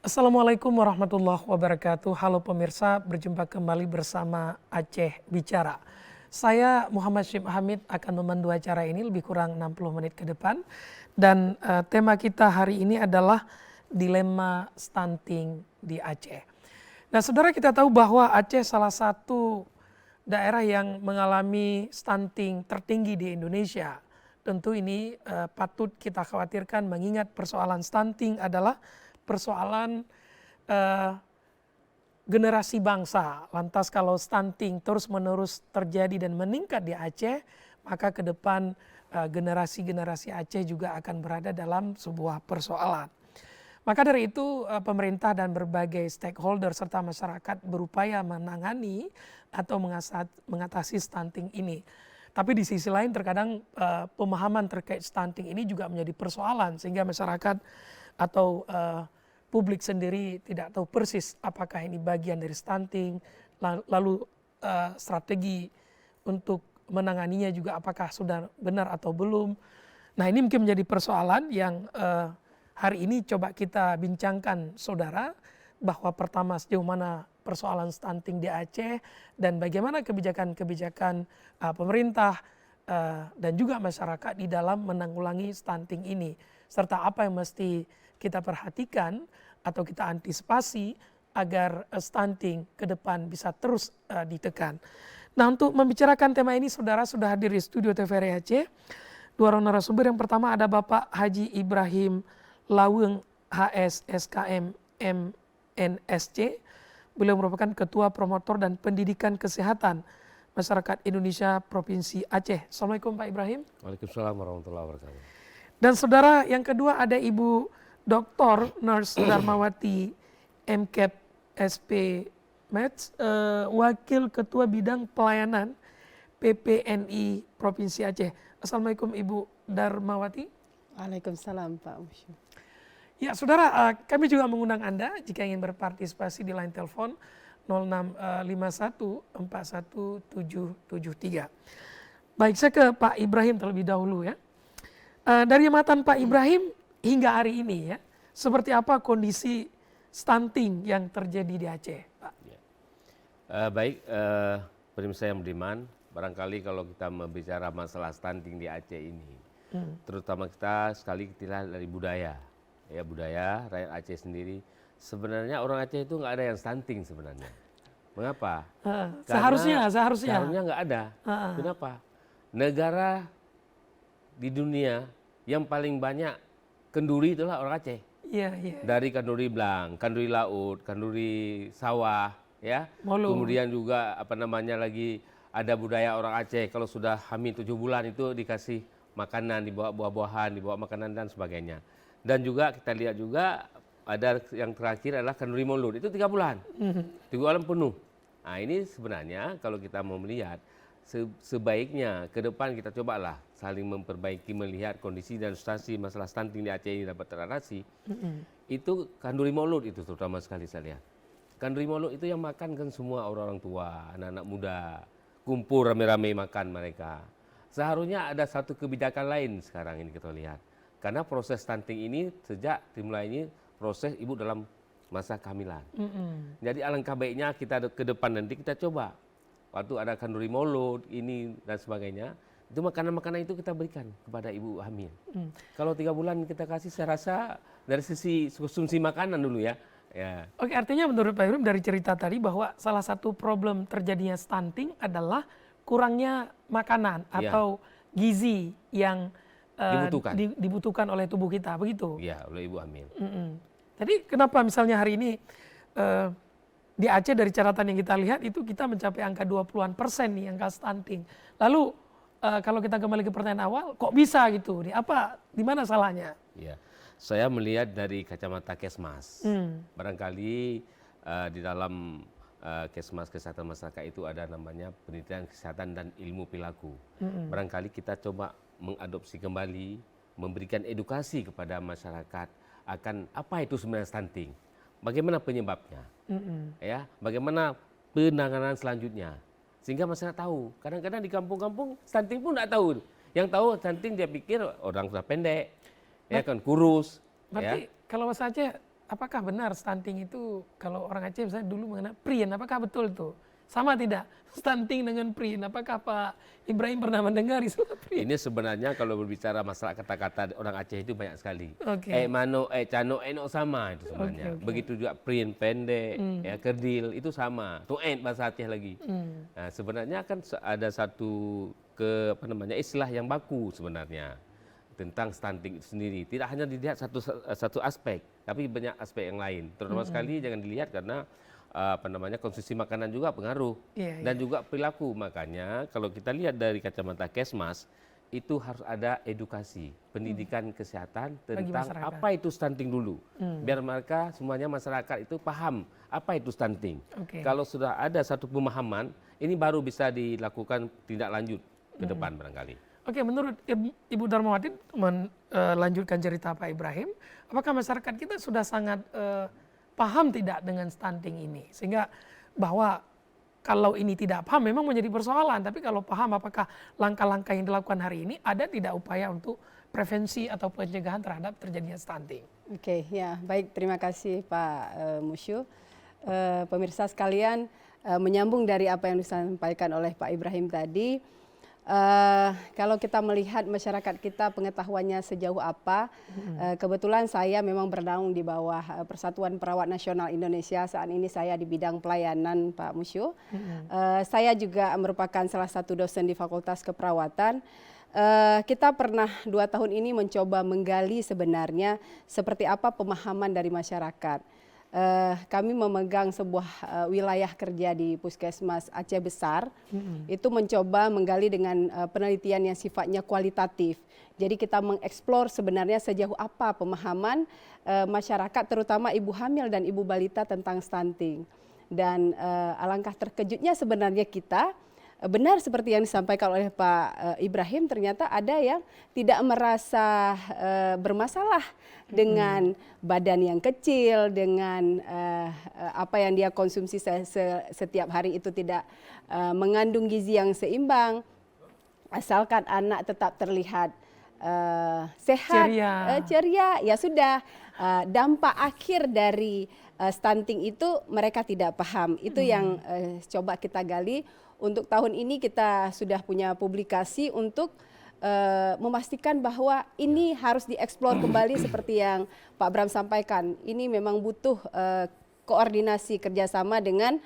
Assalamualaikum warahmatullahi wabarakatuh. Halo pemirsa, berjumpa kembali bersama Aceh Bicara. Saya Muhammad Syib Hamid akan memandu acara ini lebih kurang 60 menit ke depan. Dan tema kita hari ini adalah dilema stunting di Aceh. Nah, saudara, kita tahu bahwa Aceh salah satu daerah yang mengalami stunting tertinggi di Indonesia. Tentu ini patut kita khawatirkan mengingat persoalan stunting adalah persoalan generasi bangsa. Lantas kalau stunting terus-menerus terjadi dan meningkat di Aceh, maka ke depan generasi-generasi Aceh juga akan berada dalam sebuah persoalan. Maka dari itu pemerintah dan berbagai stakeholder serta masyarakat berupaya menangani atau mengatasi stunting ini. Tapi di sisi lain terkadang pemahaman terkait stunting ini juga menjadi persoalan sehingga masyarakat atau publik sendiri tidak tahu persis apakah ini bagian dari stunting, lalu strategi untuk menanganinya juga apakah sudah benar atau belum. Nah, ini mungkin menjadi persoalan yang hari ini coba kita bincangkan, saudara, bahwa pertama sejauh mana persoalan stunting di Aceh dan bagaimana kebijakan-kebijakan pemerintah dan juga masyarakat di dalam menanggulangi stunting ini, serta apa yang mesti kita perhatikan atau kita antisipasi agar stunting ke depan bisa terus ditekan. Nah, untuk membicarakan tema ini, saudara, sudah hadir di studio TVRI Aceh dua orang narasumber. Yang pertama ada Bapak Haji Ibrahim Laweng HS SKM MNSC. Beliau merupakan Ketua Promotor dan Pendidikan Kesehatan Masyarakat Indonesia Provinsi Aceh. Assalamualaikum Pak Ibrahim. Waalaikumsalam warahmatullahi wabarakatuh. Dan saudara yang kedua ada Ibu Dr. Nurse Darmawati MKEP SP Meds, Wakil Ketua Bidang Pelayanan PPNI Provinsi Aceh. Assalamualaikum Ibu Darmawati. Waalaikumsalam Pak Musyid. Ya saudara, kami juga mengundang Anda jika ingin berpartisipasi di line telepon 0651417773. Baik, saya ke Pak Ibrahim terlebih dahulu ya. Dari amatan Pak Ibrahim hingga hari ini ya, seperti apa kondisi stunting yang terjadi di Aceh, Pak? Baik, pemirsa yang beriman, barangkali kalau kita berbicara masalah stunting di Aceh ini, terutama kita sekali kita dari budaya, ya budaya rakyat Aceh sendiri. Sebenarnya orang Aceh itu nggak ada yang stunting sebenarnya. Mengapa? Seharusnya nggak ada. Kenapa? Negara di dunia yang paling banyak kenduri itulah orang Aceh. Iya. Dari kenduri belang, kenduri laut, kenduri sawah, ya. Molo. Kemudian juga lagi ada budaya orang Aceh kalau sudah hamil 7 bulan itu dikasih makanan, dibawa buah-buahan, dibawa makanan dan sebagainya. Dan juga kita lihat juga ada yang terakhir adalah kenduri mulut, itu 3 bulan. 3 bulan penuh. Nah, ini sebenarnya kalau kita mau melihat sebaiknya ke depan kita cobalah saling memperbaiki, melihat kondisi dan substansi masalah stunting di Aceh ini dapat teratasi. Itu kanduri mulut itu terutama sekali saya lihat. Kanduri mulut itu yang makan kan semua orang-orang tua, anak-anak muda, kumpul rame-rame makan mereka. Seharusnya ada satu kebijakan lain sekarang ini kita lihat. Karena proses stunting ini sejak dimulainya proses ibu dalam masa kehamilan. Jadi alangkah baiknya kita ke depan nanti kita coba. Waktu ada kanduri mulut ini dan sebagainya, itu makanan-makanan itu kita berikan kepada ibu hamil. Kalau 3 bulan kita kasih, saya rasa dari sisi konsumsi makanan dulu ya. Oke, artinya menurut Pak Ibrahim dari cerita tadi bahwa salah satu problem terjadinya stunting adalah kurangnya makanan atau gizi yang dibutuhkan oleh tubuh kita, begitu? Iya, oleh ibu hamil. Jadi kenapa misalnya hari ini di Aceh dari catatan yang kita lihat itu kita mencapai angka 20% nih angka stunting. Lalu kalau kita kembali ke pertanyaan awal, kok bisa gitu? Di mana salahnya? Ya, saya melihat dari kacamata Kesmas. Barangkali di dalam Kesmas Kesehatan Masyarakat itu ada namanya penelitian kesehatan dan ilmu perilaku. Barangkali kita coba mengadopsi kembali, memberikan edukasi kepada masyarakat akan apa itu sebenarnya stunting. Bagaimana penyebabnya, ya, bagaimana penanganan selanjutnya, sehingga masyarakat tahu. Kadang-kadang di kampung-kampung stunting pun tidak tahu. Yang tahu stunting dia pikir orang sudah pendek, ya kan kurus. Berarti kalau Mas Aceh apakah benar stunting itu kalau orang Aceh misalnya dulu mengenai prien, apakah betul itu? Sama tidak stunting dengan prien? Apakah Pak Ibrahim pernah mendengar istilah prien? Ini sebenarnya kalau berbicara masalah kata-kata orang Aceh itu banyak sekali. Oke. Mano, cano, eno sama itu sebenarnya. Oke. Begitu juga prien pendek, ya kerdil itu sama. Tu'en bahasa Aceh lagi. Nah, sebenarnya kan ada satu istilah yang baku sebenarnya tentang stunting itu sendiri. Tidak hanya dilihat satu aspek, tapi banyak aspek yang lain. Terutama sekali jangan dilihat karena konsumsi makanan juga pengaruh dan juga perilaku. Makanya kalau kita lihat dari kacamata Kesmas itu harus ada edukasi pendidikan kesehatan tentang apa itu stunting dulu, biar mereka semuanya masyarakat itu paham apa itu stunting. Kalau sudah ada satu pemahaman, ini baru bisa dilakukan tindak lanjut ke depan barangkali. Oke, menurut Ibu Darmawati melanjutkan cerita Pak Ibrahim, apakah masyarakat kita sudah sangat paham tidak dengan stunting ini? Sehingga bahwa kalau ini tidak paham memang menjadi persoalan, tapi kalau paham apakah langkah-langkah yang dilakukan hari ini ada tidak upaya untuk prevensi atau pencegahan terhadap terjadinya stunting? Oke, ya baik, terima kasih Pak Musyu. Pemirsa sekalian, menyambung dari apa yang disampaikan oleh Pak Ibrahim tadi, kalau kita melihat masyarakat kita pengetahuannya sejauh apa, kebetulan saya memang bernaung di bawah Persatuan Perawat Nasional Indonesia. Saat ini saya di bidang pelayanan, Pak Musyu. Saya juga merupakan salah satu dosen di Fakultas Keperawatan. Kita pernah 2 tahun ini mencoba menggali sebenarnya seperti apa pemahaman dari masyarakat. Kami memegang sebuah wilayah kerja di Puskesmas Aceh Besar, itu mencoba menggali dengan penelitian yang sifatnya kualitatif. Jadi kita mengeksplor sebenarnya sejauh apa pemahaman masyarakat, terutama ibu hamil dan ibu balita tentang stunting. Dan alangkah terkejutnya sebenarnya kita, benar seperti yang disampaikan oleh Pak Ibrahim, ternyata ada yang tidak merasa bermasalah dengan badan yang kecil, dengan apa yang dia konsumsi setiap hari itu tidak mengandung gizi yang seimbang, asalkan anak tetap terlihat sehat, ceria, ya sudah. Dampak akhir dari stunting itu mereka tidak paham. Itu yang coba kita gali. Untuk tahun ini kita sudah punya publikasi untuk memastikan bahwa ini harus dieksplor kembali seperti yang Pak Bram sampaikan. Ini memang butuh koordinasi kerjasama dengan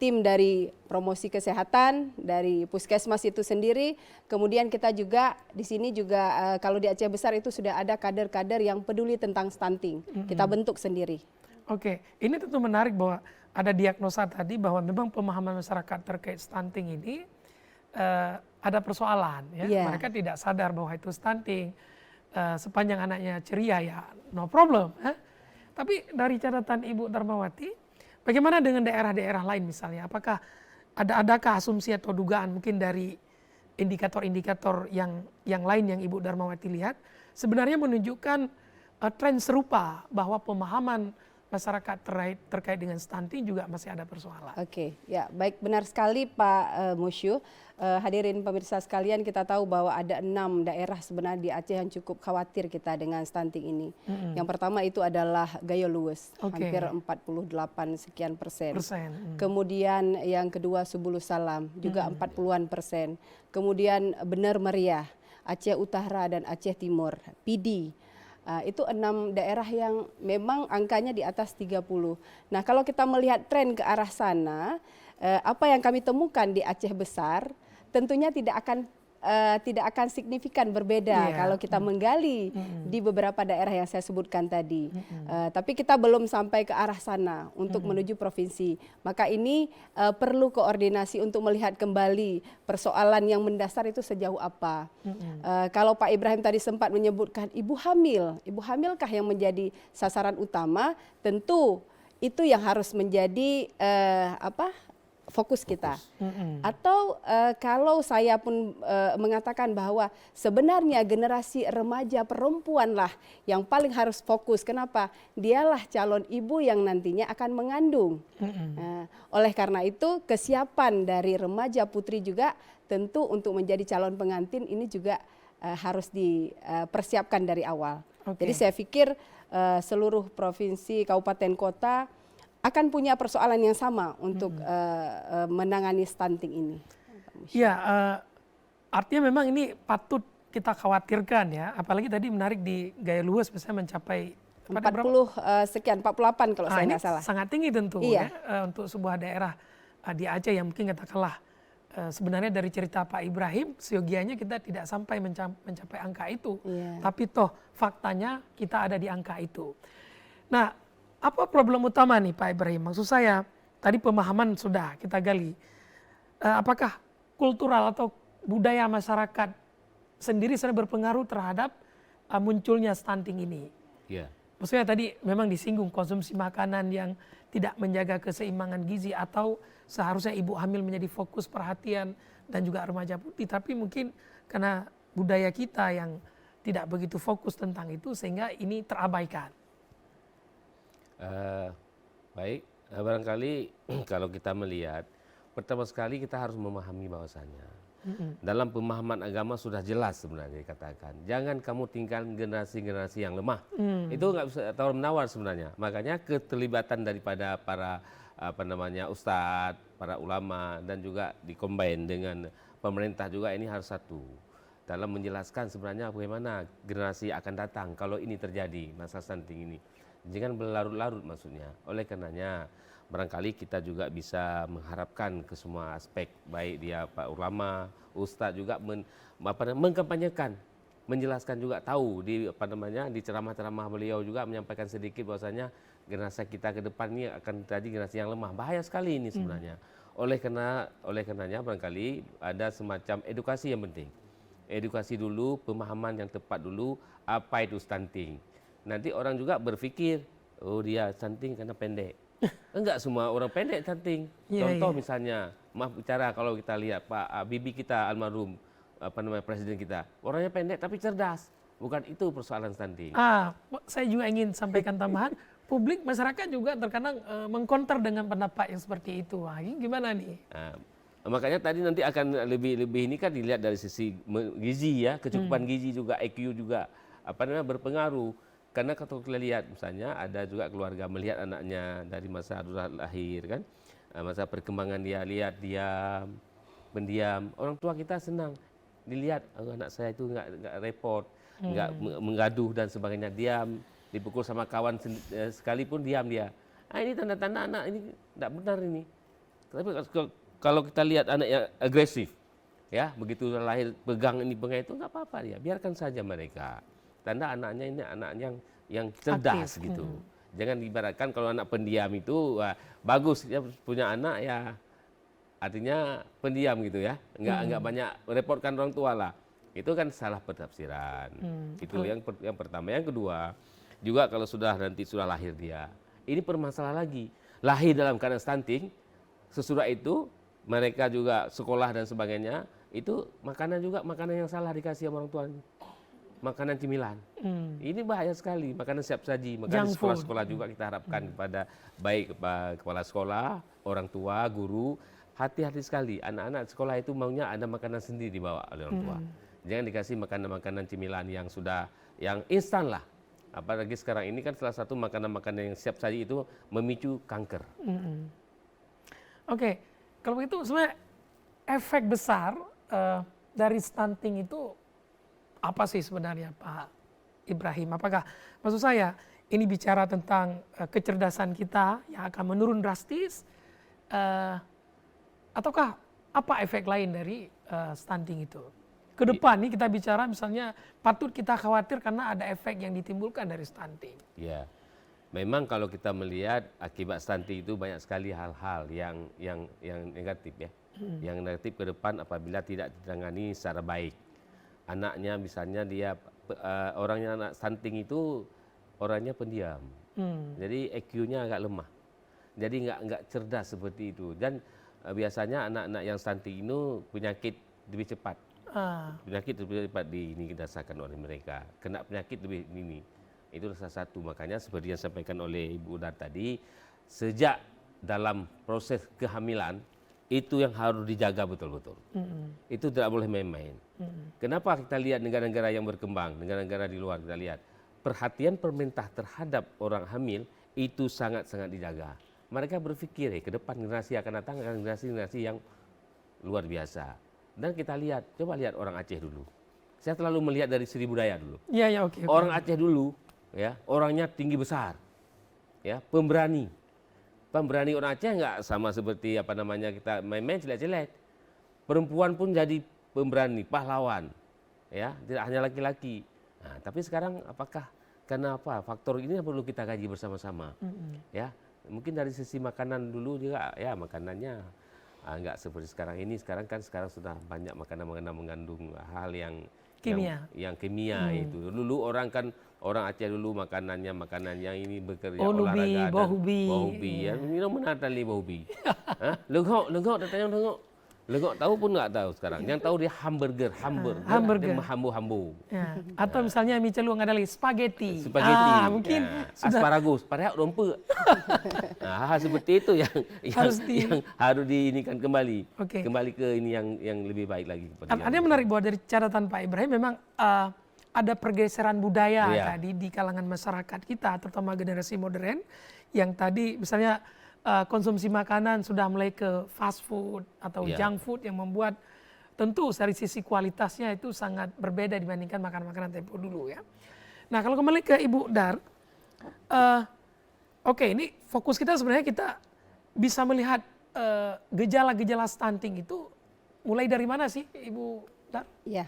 tim dari promosi kesehatan, dari Puskesmas itu sendiri. Kemudian kita juga di sini juga kalau di Aceh Besar itu sudah ada kader-kader yang peduli tentang stunting. Kita bentuk sendiri. Oke, ini tentu menarik bahwa ada diagnosa tadi bahwa memang pemahaman masyarakat terkait stunting ini ada persoalan. Ya? Mereka tidak sadar bahwa itu stunting. Sepanjang anaknya ceria ya no problem. Tapi dari catatan Ibu Darmawati, bagaimana dengan daerah-daerah lain misalnya? Apakah adakah asumsi atau dugaan mungkin dari indikator-indikator yang lain yang Ibu Darmawati lihat sebenarnya menunjukkan tren serupa bahwa pemahaman masyarakat terkait dengan stunting juga masih ada persoalan. Oke, ya baik, benar sekali Pak Musyu. Hadirin pemirsa sekalian, kita tahu bahwa ada 6 daerah sebenarnya di Aceh yang cukup khawatir kita dengan stunting ini. Yang pertama itu adalah Gayo Luwes, hampir 48 sekian persen. Kemudian yang kedua Subulu Salam, juga 40-an persen. Kemudian Bener Meriah, Aceh Utara dan Aceh Timur, Pidi. Itu 6 daerah yang memang angkanya di atas 30. Nah, kalau kita melihat tren ke arah sana, apa yang kami temukan di Aceh Besar tentunya tidak akan signifikan berbeda kalau kita menggali di beberapa daerah yang saya sebutkan tadi. Tapi kita belum sampai ke arah sana untuk menuju provinsi. Maka ini perlu koordinasi untuk melihat kembali persoalan yang mendasar itu sejauh apa. Kalau Pak Ibrahim tadi sempat menyebutkan ibu hamilkah yang menjadi sasaran utama? Tentu itu yang harus menjadi fokus kita. Atau kalau saya pun mengatakan bahwa sebenarnya generasi remaja perempuan lah yang paling harus fokus. Kenapa? Dialah calon ibu yang nantinya akan mengandung. Oleh karena itu kesiapan dari remaja putri juga tentu untuk menjadi calon pengantin ini juga harus dipersiapkan dari awal. Jadi saya pikir seluruh provinsi, kabupaten, kota akan punya persoalan yang sama untuk menangani stunting ini. Ya, artinya memang ini patut kita khawatirkan ya, apalagi tadi menarik di Gaya Luwes misalnya mencapai 40 sekian, 48 kalau saya ini nggak salah. sangat tinggi tentu Iya. ya, untuk sebuah daerah di Aceh yang mungkin katakanlah sebenarnya dari cerita Pak Ibrahim, seyogianya kita tidak sampai mencapai angka itu. Iya. Tapi toh faktanya kita ada di angka itu. Nah, apa problem utama nih Pak Ibrahim? Maksud saya, tadi pemahaman sudah kita gali. Apakah kultural atau budaya masyarakat sendiri sudah berpengaruh terhadap munculnya stunting ini? Iya. Maksudnya tadi memang disinggung konsumsi makanan yang tidak menjaga keseimbangan gizi atau seharusnya ibu hamil menjadi fokus perhatian dan juga remaja putih. Tapi mungkin karena budaya kita yang tidak begitu fokus tentang itu sehingga ini terabaikan. Baik, barangkali kalau kita melihat, pertama sekali kita harus memahami bahwasannya dalam pemahaman agama sudah jelas sebenarnya dikatakan, jangan kamu tinggalkan generasi-generasi yang lemah. Itu nggak bisa tawar menawar sebenarnya. Makanya keterlibatan daripada para ustadz, para ulama dan juga dikombin dengan pemerintah juga ini harus satu dalam menjelaskan sebenarnya bagaimana generasi akan datang kalau ini terjadi masalah stunting ini. Jangan berlarut-larut maksudnya. Oleh karenanya barangkali kita juga bisa mengharapkan ke semua aspek, baik dia Pak ulama, ustadz juga mengkampanyekan, menjelaskan juga tahu di di ceramah-ceramah beliau juga menyampaikan sedikit bahwasanya generasi kita ke depan ini akan terjadi generasi yang lemah. Bahaya sekali ini sebenarnya. Oleh karenanya barangkali ada semacam edukasi yang penting. Edukasi dulu, pemahaman yang tepat dulu apa itu stunting. Nanti orang juga berpikir, oh dia stunting karena pendek. Enggak semua orang pendek stunting. Contoh misalnya, maaf bicara kalau kita lihat Pak Bibi kita almarhum, presiden kita, orangnya pendek tapi cerdas. Bukan itu persoalan stunting. Saya juga ingin sampaikan tambahan, publik masyarakat juga terkadang mengkonter dengan pendapat yang seperti itu. Wah, ini gimana nih? Makanya tadi nanti akan lebih ini kan dilihat dari sisi gizi ya, kecukupan gizi juga, IQ juga berpengaruh. Karena kalau kita lihat misalnya ada juga keluarga melihat anaknya dari masa lahir kan, masa perkembangan dia lihat diam, pendiam. Orang tua kita senang dilihat anak saya itu nggak repot, nggak menggaduh dan sebagainya, diam, dipukul sama kawan sekalipun diam dia. Ini tanda-tanda anak ini tidak benar ini. Tapi kalau kita lihat anak yang agresif, ya begitu lahir pegang itu nggak apa-apa dia, biarkan saja mereka. Tanda anaknya ini anak yang cerdas aktif, gitu. Jangan diibaratkan kalau anak pendiam itu bagus dia punya anak ya artinya pendiam gitu ya, nggak banyak merepotkan orang tua lah. Itu kan salah penafsiran. Itu yang pertama. Yang kedua juga kalau nanti sudah lahir dia, ini permasalahan lagi. Lahir dalam keadaan stunting, sesudah itu mereka juga sekolah dan sebagainya, itu makanan yang salah dikasih sama orang tuanya. Makanan cemilan. Ini bahaya sekali. Makanan siap saji. Maka di sekolah-sekolah juga kita harapkan kepada baik kepala sekolah, orang tua, guru, hati-hati sekali. Anak-anak sekolah itu maunya ada makanan sendiri dibawa oleh orang tua. Jangan dikasih makanan-makanan cemilan yang instan lah. Apalagi sekarang ini kan salah satu makanan-makanan yang siap saji itu memicu kanker. Oke, kalau begitu sebenarnya efek besar dari stunting itu apa sih sebenarnya Pak Ibrahim? Apakah maksud saya ini bicara tentang kecerdasan kita yang akan menurun drastis, ataukah apa efek lain dari stunting itu? Ke depan nih kita bicara misalnya patut kita khawatir karena ada efek yang ditimbulkan dari stunting. Ya, memang kalau kita melihat akibat stunting itu banyak sekali hal-hal yang negatif ya. Yang negatif ke depan apabila tidak ditangani secara baik. Anaknya misalnya dia orangnya anak stunting itu orangnya pendiam, jadi EQ-nya agak lemah, jadi nggak cerdas seperti itu. Dan biasanya anak-anak yang stunting itu penyakit lebih cepat, ini dirasakan oleh mereka, kena penyakit lebih ini. Itu salah satu, makanya seperti yang disampaikan oleh Ibu Udar tadi, sejak dalam proses kehamilan itu yang harus dijaga betul-betul. Itu tidak boleh main-main. Kenapa kita lihat negara-negara yang berkembang, negara-negara di luar kita lihat, perhatian pemerintah terhadap orang hamil itu sangat-sangat dijaga. Mereka berpikir ke depan generasi akan datang akan generasi-generasi yang luar biasa. Dan kita lihat, coba lihat orang Aceh dulu. Saya terlalu melihat dari segi budaya dulu. Iya, oke. Orang Aceh dulu, ya, orangnya tinggi besar, ya, pemberani. Pemberani orang Aceh nggak sama seperti apa namanya kita main-main celek-celek. Perempuan pun jadi pemberani, pahlawan, ya, tidak hanya laki-laki. Nah, tapi sekarang apakah kenapa faktor ini perlu kita kaji bersama-sama, ya? Mungkin dari sisi makanan dulu juga, ya, makanannya nggak seperti sekarang ini. Sekarang sudah banyak makanan-makanan mengandung hal yang Kimia. yang kimia itu. Dulu orang Aceh dulu makanan yang ini bekerja Lubi, olahraga bohubi. ya, minum mana tali bohubi. Hah? Legok datang legok. Legok tahu pun nggak tahu sekarang. Yang tahu dia hamburger. Dia hambu-hambu. Ya. Atau misalnya mie celung ada lagi spaghetti. Mungkin ya. Asparagus, padahal rompe. Nah, seperti itu yang harus diinikan kembali. Oke. Kembali ke ini yang lebih baik lagi. Ada yang menarik bahwa dari catatan Pak Ibrahim memang ada pergeseran budaya tadi di kalangan masyarakat kita, terutama generasi modern yang tadi misalnya konsumsi makanan sudah mulai ke fast food atau junk food yang membuat tentu dari sisi kualitasnya itu sangat berbeda dibandingkan makanan-makanan tempo dulu ya. Nah kalau kembali ke Ibu Dar, ini fokus kita sebenarnya kita bisa melihat gejala-gejala stunting itu mulai dari mana sih Ibu Dar? Ya,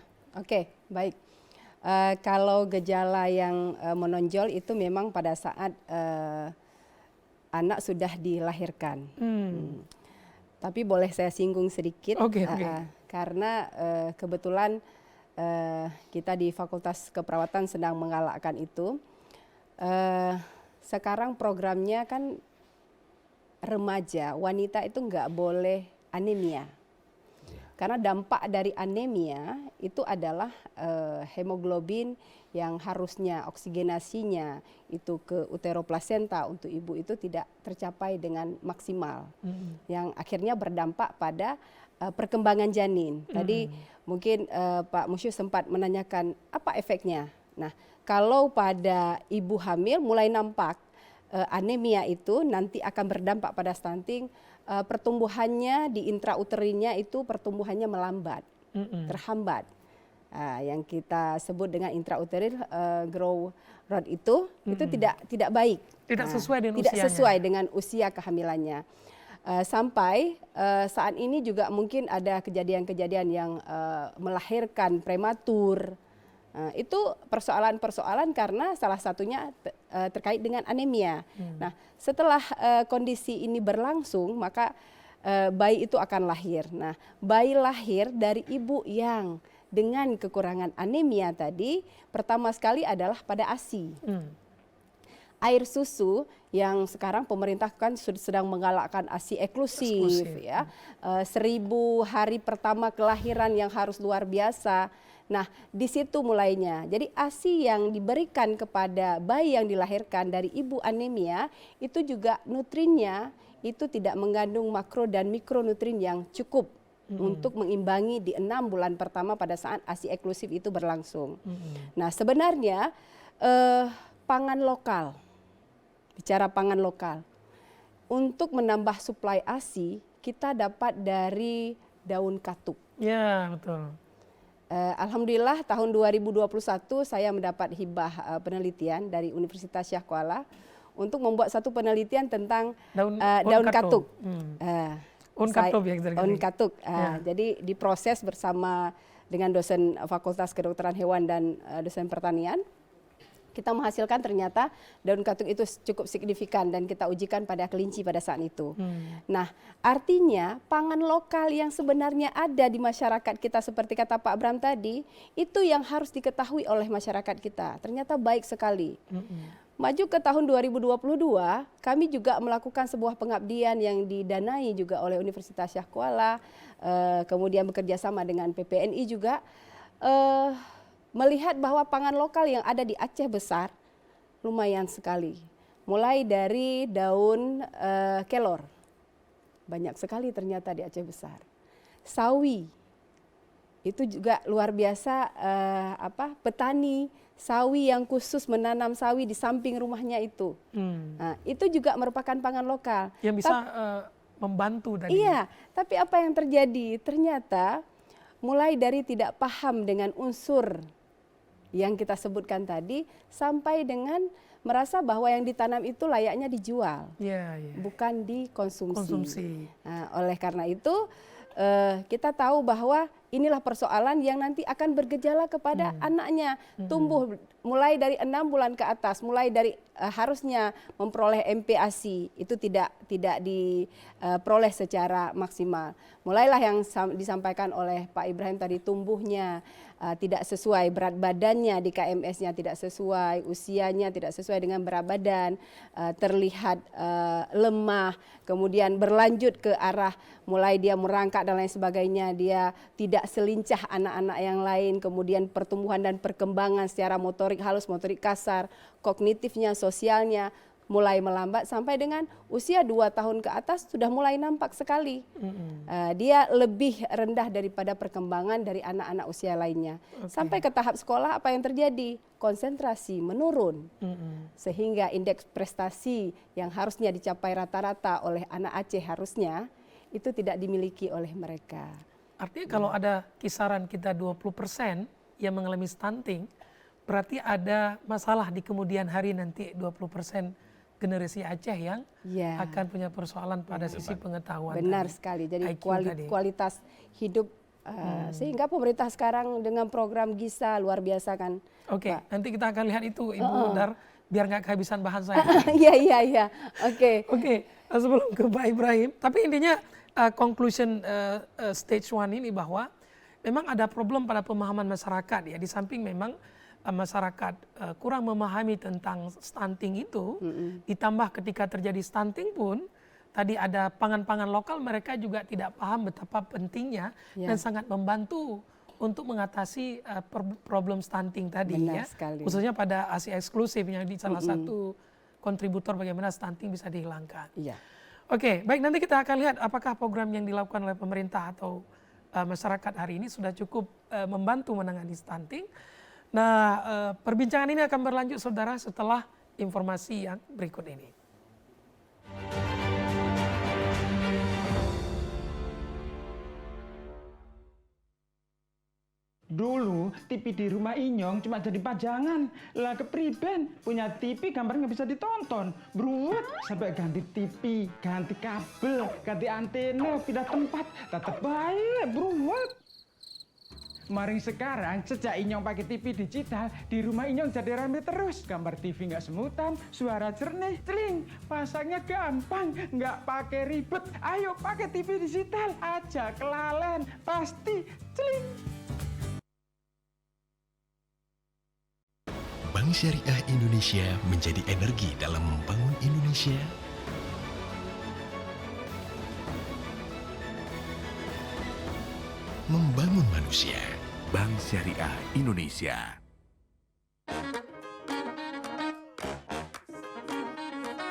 baik. Kalau gejala yang menonjol itu memang pada saat anak sudah dilahirkan. Tapi boleh saya singgung sedikit, karena kebetulan kita di Fakultas Keperawatan sedang menggalakkan itu. Sekarang programnya kan remaja, wanita itu nggak boleh anemia. Karena dampak dari anemia itu adalah hemoglobin yang harusnya oksigenasinya itu ke uteroplasenta untuk ibu itu tidak tercapai dengan maksimal. Yang akhirnya berdampak pada perkembangan janin. Tadi mungkin Pak Musyu sempat menanyakan apa efeknya. Nah, kalau pada ibu hamil mulai nampak anemia itu nanti akan berdampak pada stunting. Pertumbuhannya di intrauterinnya itu pertumbuhannya melambat, terhambat. Yang kita sebut dengan intrauterine growth rate itu tidak baik. Tidak sesuai dengan tidak usianya. sesuai dengan usia kehamilannya. Sampai saat ini juga mungkin ada kejadian-kejadian yang melahirkan prematur. Itu persoalan-persoalan karena salah satunya terkait dengan anemia. Nah, setelah kondisi ini berlangsung, maka bayi itu akan lahir. Nah, bayi lahir dari ibu yang dengan kekurangan anemia tadi, pertama sekali adalah pada ASI. Air susu yang sekarang pemerintah kan sedang menggalakkan ASI eksklusif. Ya. 1000 hari pertama kelahiran yang harus luar biasa. Nah, di situ mulainya. Jadi ASI yang diberikan kepada bayi yang dilahirkan dari ibu anemia itu juga nutriennya itu tidak mengandung makro dan mikronutrien yang cukup untuk mengimbangi di 6 bulan pertama pada saat ASI eksklusif itu berlangsung. Nah, sebenarnya pangan lokal, bicara pangan lokal, untuk menambah suplai ASI kita dapat dari daun katuk. Ya, betul. Alhamdulillah tahun 2021 saya mendapat hibah penelitian dari Universitas Syah Kuala untuk membuat satu penelitian tentang daun katuk. Daun katuk. Jadi diproses bersama dengan dosen Fakultas Kedokteran Hewan dan dosen pertanian. Kita menghasilkan ternyata daun katuk itu cukup signifikan dan kita ujikan pada kelinci pada saat itu. Nah, artinya pangan lokal yang sebenarnya ada di masyarakat kita seperti kata Pak Bram tadi, itu yang harus diketahui oleh masyarakat kita. Ternyata baik sekali. Maju ke tahun 2022, kami juga melakukan sebuah pengabdian yang didanai juga oleh Universitas Syah Kuala, kemudian bekerja sama dengan PPNI juga, melihat bahwa pangan lokal yang ada di Aceh besar lumayan sekali. Mulai dari daun kelor, banyak sekali ternyata di Aceh besar. Sawi, itu juga luar biasa petani sawi yang khusus menanam sawi di samping rumahnya itu. Nah, itu juga merupakan pangan lokal. Yang bisa membantu tadi. Iya, tapi apa yang terjadi? Ternyata mulai dari tidak paham dengan unsur yang kita sebutkan tadi sampai dengan merasa bahwa yang ditanam itu layaknya dijual, bukan dikonsumsi. Nah, oleh karena itu kita tahu bahwa inilah persoalan yang nanti akan bergejala kepada anaknya, tumbuh mulai dari 6 bulan ke atas, mulai dari harusnya memperoleh MPASI itu tidak diperoleh secara maksimal. Mulailah yang disampaikan oleh Pak Ibrahim tadi, tumbuhnya tidak sesuai, berat badannya di KMS-nya tidak sesuai, usianya tidak sesuai dengan berat badan, terlihat lemah, kemudian berlanjut ke arah mulai dia merangkak dan lain sebagainya, dia tidak selincah anak-anak yang lain, kemudian pertumbuhan dan perkembangan secara motorik halus, motorik kasar, kognitifnya, sosialnya mulai melambat sampai dengan usia 2 tahun ke atas sudah mulai nampak sekali. Dia lebih rendah daripada perkembangan dari anak-anak usia lainnya. Sampai ke tahap sekolah apa yang terjadi? Konsentrasi menurun. Sehingga indeks prestasi yang harusnya dicapai rata-rata oleh anak Aceh harusnya itu tidak dimiliki oleh mereka. Artinya kalau ada kisaran kita 20% yang mengalami stunting, berarti ada masalah di kemudian hari nanti 20% generasi Aceh yang akan punya persoalan pada sisi pengetahuan. Benar sekali. Jadi kualitas hidup sehingga pemerintah sekarang dengan program GISA luar biasa kan. Oke, nanti kita akan lihat itu Ibu Dar, biar nggak kehabisan bahan saya. Iya. Oke, sebelum ke Pak Ibrahim, tapi intinya conclusion stage 1 ini bahwa memang ada problem pada pemahaman masyarakat ya, di samping memang masyarakat kurang memahami tentang stunting itu, ditambah ketika terjadi stunting pun tadi ada pangan-pangan lokal, mereka juga tidak paham betapa pentingnya dan sangat membantu untuk mengatasi problem stunting tadi. Benar ya sekali. Khususnya pada ASI eksklusif yang di salah satu kontributor bagaimana stunting bisa dihilangkan. Oke, baik, nanti kita akan lihat apakah program yang dilakukan oleh pemerintah atau masyarakat hari ini sudah cukup membantu menangani stunting. Nah, perbincangan ini akan berlanjut saudara setelah informasi yang berikut ini. Dulu TV di rumah Inyong cuma jadi pajangan. Lah kepriben punya TV gambar nggak bisa ditonton. Beruat sampai ganti TV, ganti kabel, ganti antena, pindah tempat. Tetap baik, beruat. Maring sekarang sejak Inyong pakai TV digital, di rumah Inyong jadi rame terus. Gambar TV nggak semutan, suara jernih, celing. Pasangnya gampang, nggak pakai ribet. Ayo pakai TV digital aja, kelalen pasti celing. Bank Syariah Indonesia menjadi energi dalam membangun Indonesia. Membangun manusia. Bank Syariah Indonesia.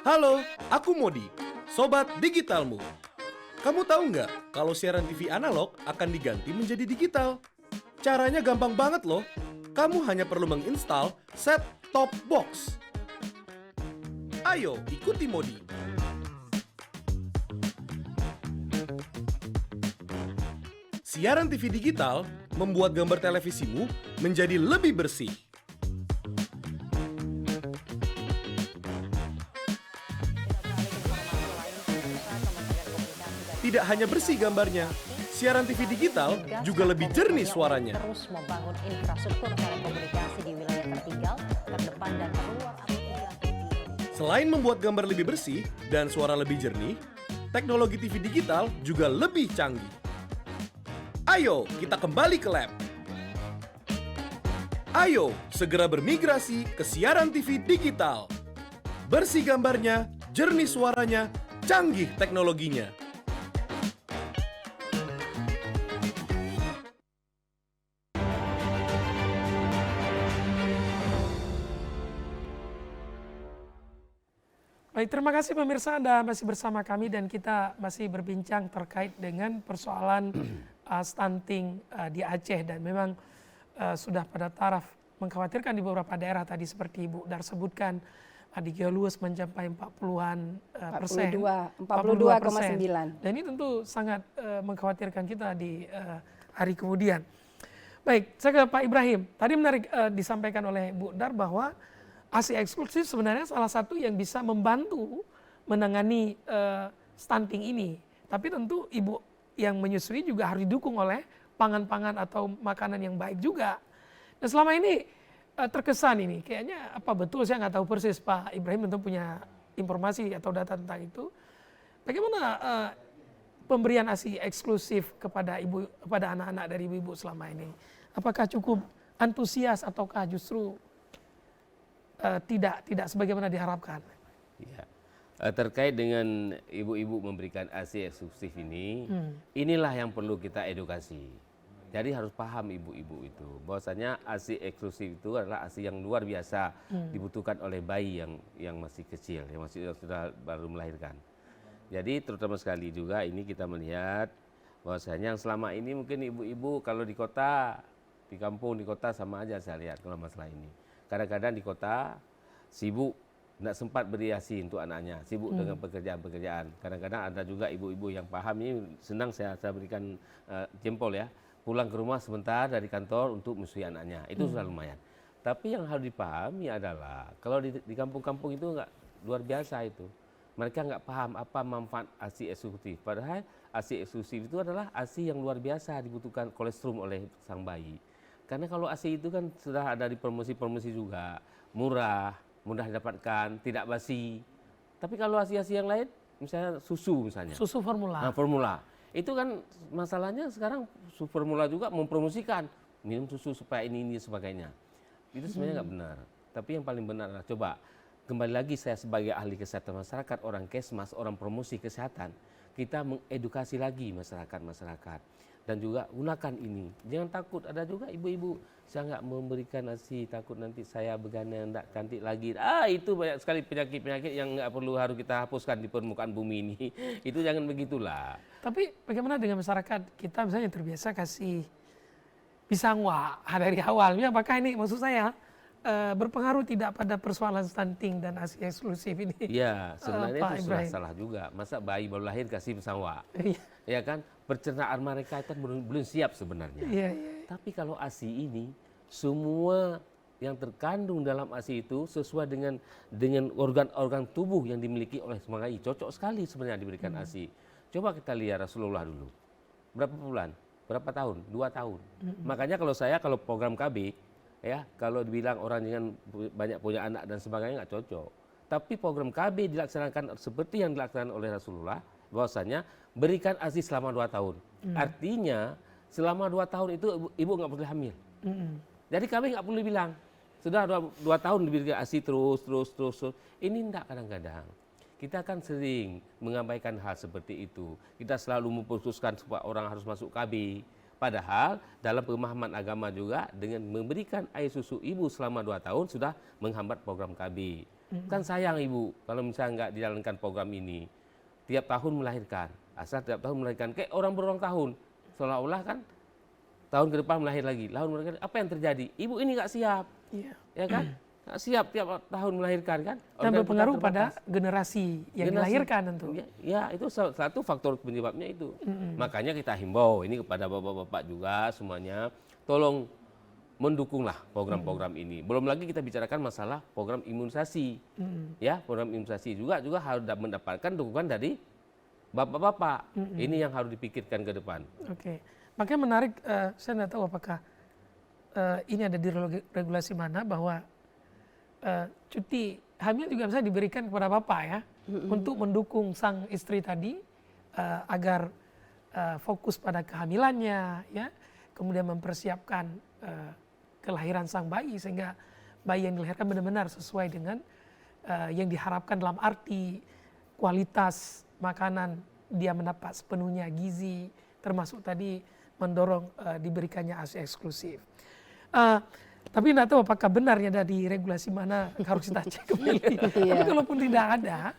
Halo, aku Modi, Sobat Digitalmu. Kamu tahu nggak kalau siaran TV analog akan diganti menjadi digital? Caranya gampang banget loh. Kamu hanya perlu menginstal set-top box. Ayo, ikuti Modi. Siaran TV digital membuat gambar televisimu menjadi lebih bersih. Tidak hanya bersih gambarnya, siaran TV digital juga lebih jernih suaranya. Terus membangun infrastruktur telekomunikasi di wilayah tertinggal, terdepan dan terluar. Selain membuat gambar lebih bersih dan suara lebih jernih, teknologi TV digital juga lebih canggih. Ayo, kita kembali ke lab. Ayo, segera bermigrasi ke siaran TV digital. Bersih gambarnya, jernih suaranya, canggih teknologinya. Baik, terima kasih pemirsa, Anda masih bersama kami dan kita masih berbincang terkait dengan persoalan stunting di Aceh, dan memang sudah pada taraf mengkhawatirkan di beberapa daerah tadi seperti Ibu Dar sebutkan ADG luas mencapai 40-an persen. 42,9. Dan ini tentu sangat mengkhawatirkan kita di hari kemudian. Baik, saya ke Pak Ibrahim. Tadi menarik disampaikan oleh Bu Dar bahwa ASI eksklusif sebenarnya salah satu yang bisa membantu menangani stunting ini. Tapi tentu ibu yang menyusui juga harus didukung oleh pangan-pangan atau makanan yang baik juga. Dan selama ini terkesan ini, kayaknya apa betul, saya nggak tahu persis, Pak Ibrahim tentu punya informasi atau data tentang itu. Bagaimana pemberian ASI eksklusif kepada ibu, kepada anak-anak dari ibu-ibu selama ini? Apakah cukup antusias ataukah justru tidak sebagaimana diharapkan? Ya. Terkait dengan ibu-ibu memberikan ASI eksklusif ini, inilah yang perlu kita edukasi. Jadi harus paham ibu-ibu itu bahwasanya ASI eksklusif itu adalah ASI yang luar biasa dibutuhkan oleh bayi yang masih kecil, yang sudah baru melahirkan. Jadi terutama sekali juga ini kita melihat bahwasanya yang selama ini mungkin ibu-ibu kalau di kota, di kampung, di kota sama aja saya lihat kalau masalah ini. Kadang-kadang di kota sibuk, tidak sempat beri ASI untuk anaknya, sibuk dengan pekerjaan-pekerjaan. Kadang-kadang ada juga ibu-ibu yang paham ini, senang saya berikan jempol ya. Pulang ke rumah sebentar dari kantor untuk menyusui anaknya, itu sudah lumayan. Tapi yang harus dipahami adalah kalau di kampung-kampung itu enggak luar biasa itu. Mereka enggak paham apa manfaat ASI eksklusif. Padahal ASI eksklusif itu adalah ASI yang luar biasa dibutuhkan kolostrum oleh sang bayi. Karena kalau ASI itu kan sudah ada di promosi-promosi juga, murah, mudah didapatkan, tidak basi. Tapi kalau ASI-ASI yang lain, misalnya susu misalnya. Susu formula. Nah, formula. Itu kan masalahnya sekarang formula juga mempromosikan minum susu supaya ini sebagainya. Itu sebenarnya nggak benar. Tapi yang paling benar adalah coba kembali lagi saya sebagai ahli kesehatan masyarakat, orang kesmas, orang promosi kesehatan, kita mengedukasi lagi masyarakat dan juga gunakan ini. Jangan takut, ada juga ibu-ibu saya nggak memberikan ASI takut nanti saya begana enggak cantik lagi. Itu banyak sekali penyakit-penyakit yang nggak perlu harus kita hapuskan di permukaan bumi ini. Itu jangan begitulah. Tapi bagaimana dengan masyarakat kita misalnya yang terbiasa kasih pisang wak dari awal? Apakah ini maksud saya berpengaruh tidak pada persoalan stunting dan ASI eksklusif ini? Ya, sebenarnya Pak itu Ibrahim. salah juga. Masa bayi baru lahir kasih pisang wak? Iya. Ya kan, pencernaan mereka itu belum siap sebenarnya. Iya. Tapi kalau ASI ini, semua yang terkandung dalam ASI itu sesuai dengan organ-organ tubuh yang dimiliki oleh semua bayi. Cocok sekali sebenarnya diberikan ASI. Coba kita lihat Rasulullah dulu. Berapa bulan? Berapa tahun? 2 tahun. Makanya kalau program KB, ya kalau dibilang orang dengan banyak punya anak dan sebagainya nggak cocok. Tapi program KB dilaksanakan seperti yang dilaksanakan oleh Rasulullah, bahwasanya berikan ASI selama 2 tahun. Artinya selama 2 tahun itu ibu nggak boleh hamil. Jadi kami nggak perlu bilang sudah 2 tahun diberikan ASI terus. Ini enggak kadang-kadang. Kita kan sering mengabaikan hal seperti itu. Kita selalu memputuskan supaya orang harus masuk KB. Padahal dalam pemahaman agama juga dengan memberikan air susu ibu selama 2 tahun sudah menghambat program KB. Kan sayang ibu kalau misalnya nggak dijalankan program ini. Tiap tahun melahirkan. Asal tiap tahun melahirkan. Kayak orang berulang tahun. Seolah-olah kan tahun ke depan melahir lagi. Apa yang terjadi? Ibu ini nggak siap. Iya. Ya kan? Nggak siap tiap tahun melahirkan kan. Dan berpengaruh pada generasi yang dilahirkan tentu. Ya, itu satu faktor penyebabnya itu. Makanya kita himbau ini kepada bapak-bapak juga semuanya, tolong mendukunglah program-program ini. Belum lagi kita bicarakan masalah program imunisasi. Ya, program imunisasi juga harus mendapatkan dukungan dari bapak-bapak. Ini yang harus dipikirkan ke depan. Oke. Makanya menarik, saya nggak tahu apakah ini ada di regulasi mana bahwa cuti hamil juga bisa diberikan kepada bapak ya, untuk mendukung sang istri tadi agar fokus pada kehamilannya, ya, kemudian mempersiapkan kelahiran sang bayi sehingga bayi yang dilahirkan benar-benar sesuai dengan yang diharapkan dalam arti kualitas makanan, dia mendapat sepenuhnya gizi, termasuk tadi mendorong diberikannya ASI eksklusif. Tapi tidak tahu apakah benarnya dari regulasi mana, harus kita cek kembali. Tapi kalaupun tidak ada,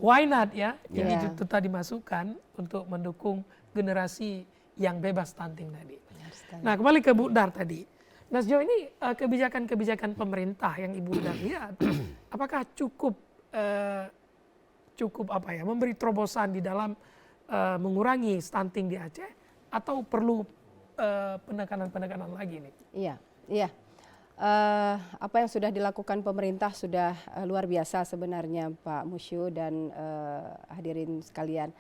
why not ya? Ini juga tadi dimasukkan untuk mendukung generasi yang bebas stunting tadi. Nah, kembali ke Bu Dar tadi. Nah sejauh ini kebijakan-kebijakan pemerintah yang Ibu sudah lihat, apakah cukup memberi terobosan di dalam mengurangi stunting di Aceh, atau perlu penekanan-penekanan lagi nih? Iya, iya. Apa yang sudah dilakukan pemerintah sudah luar biasa sebenarnya, Pak Musyu dan hadirin sekalian.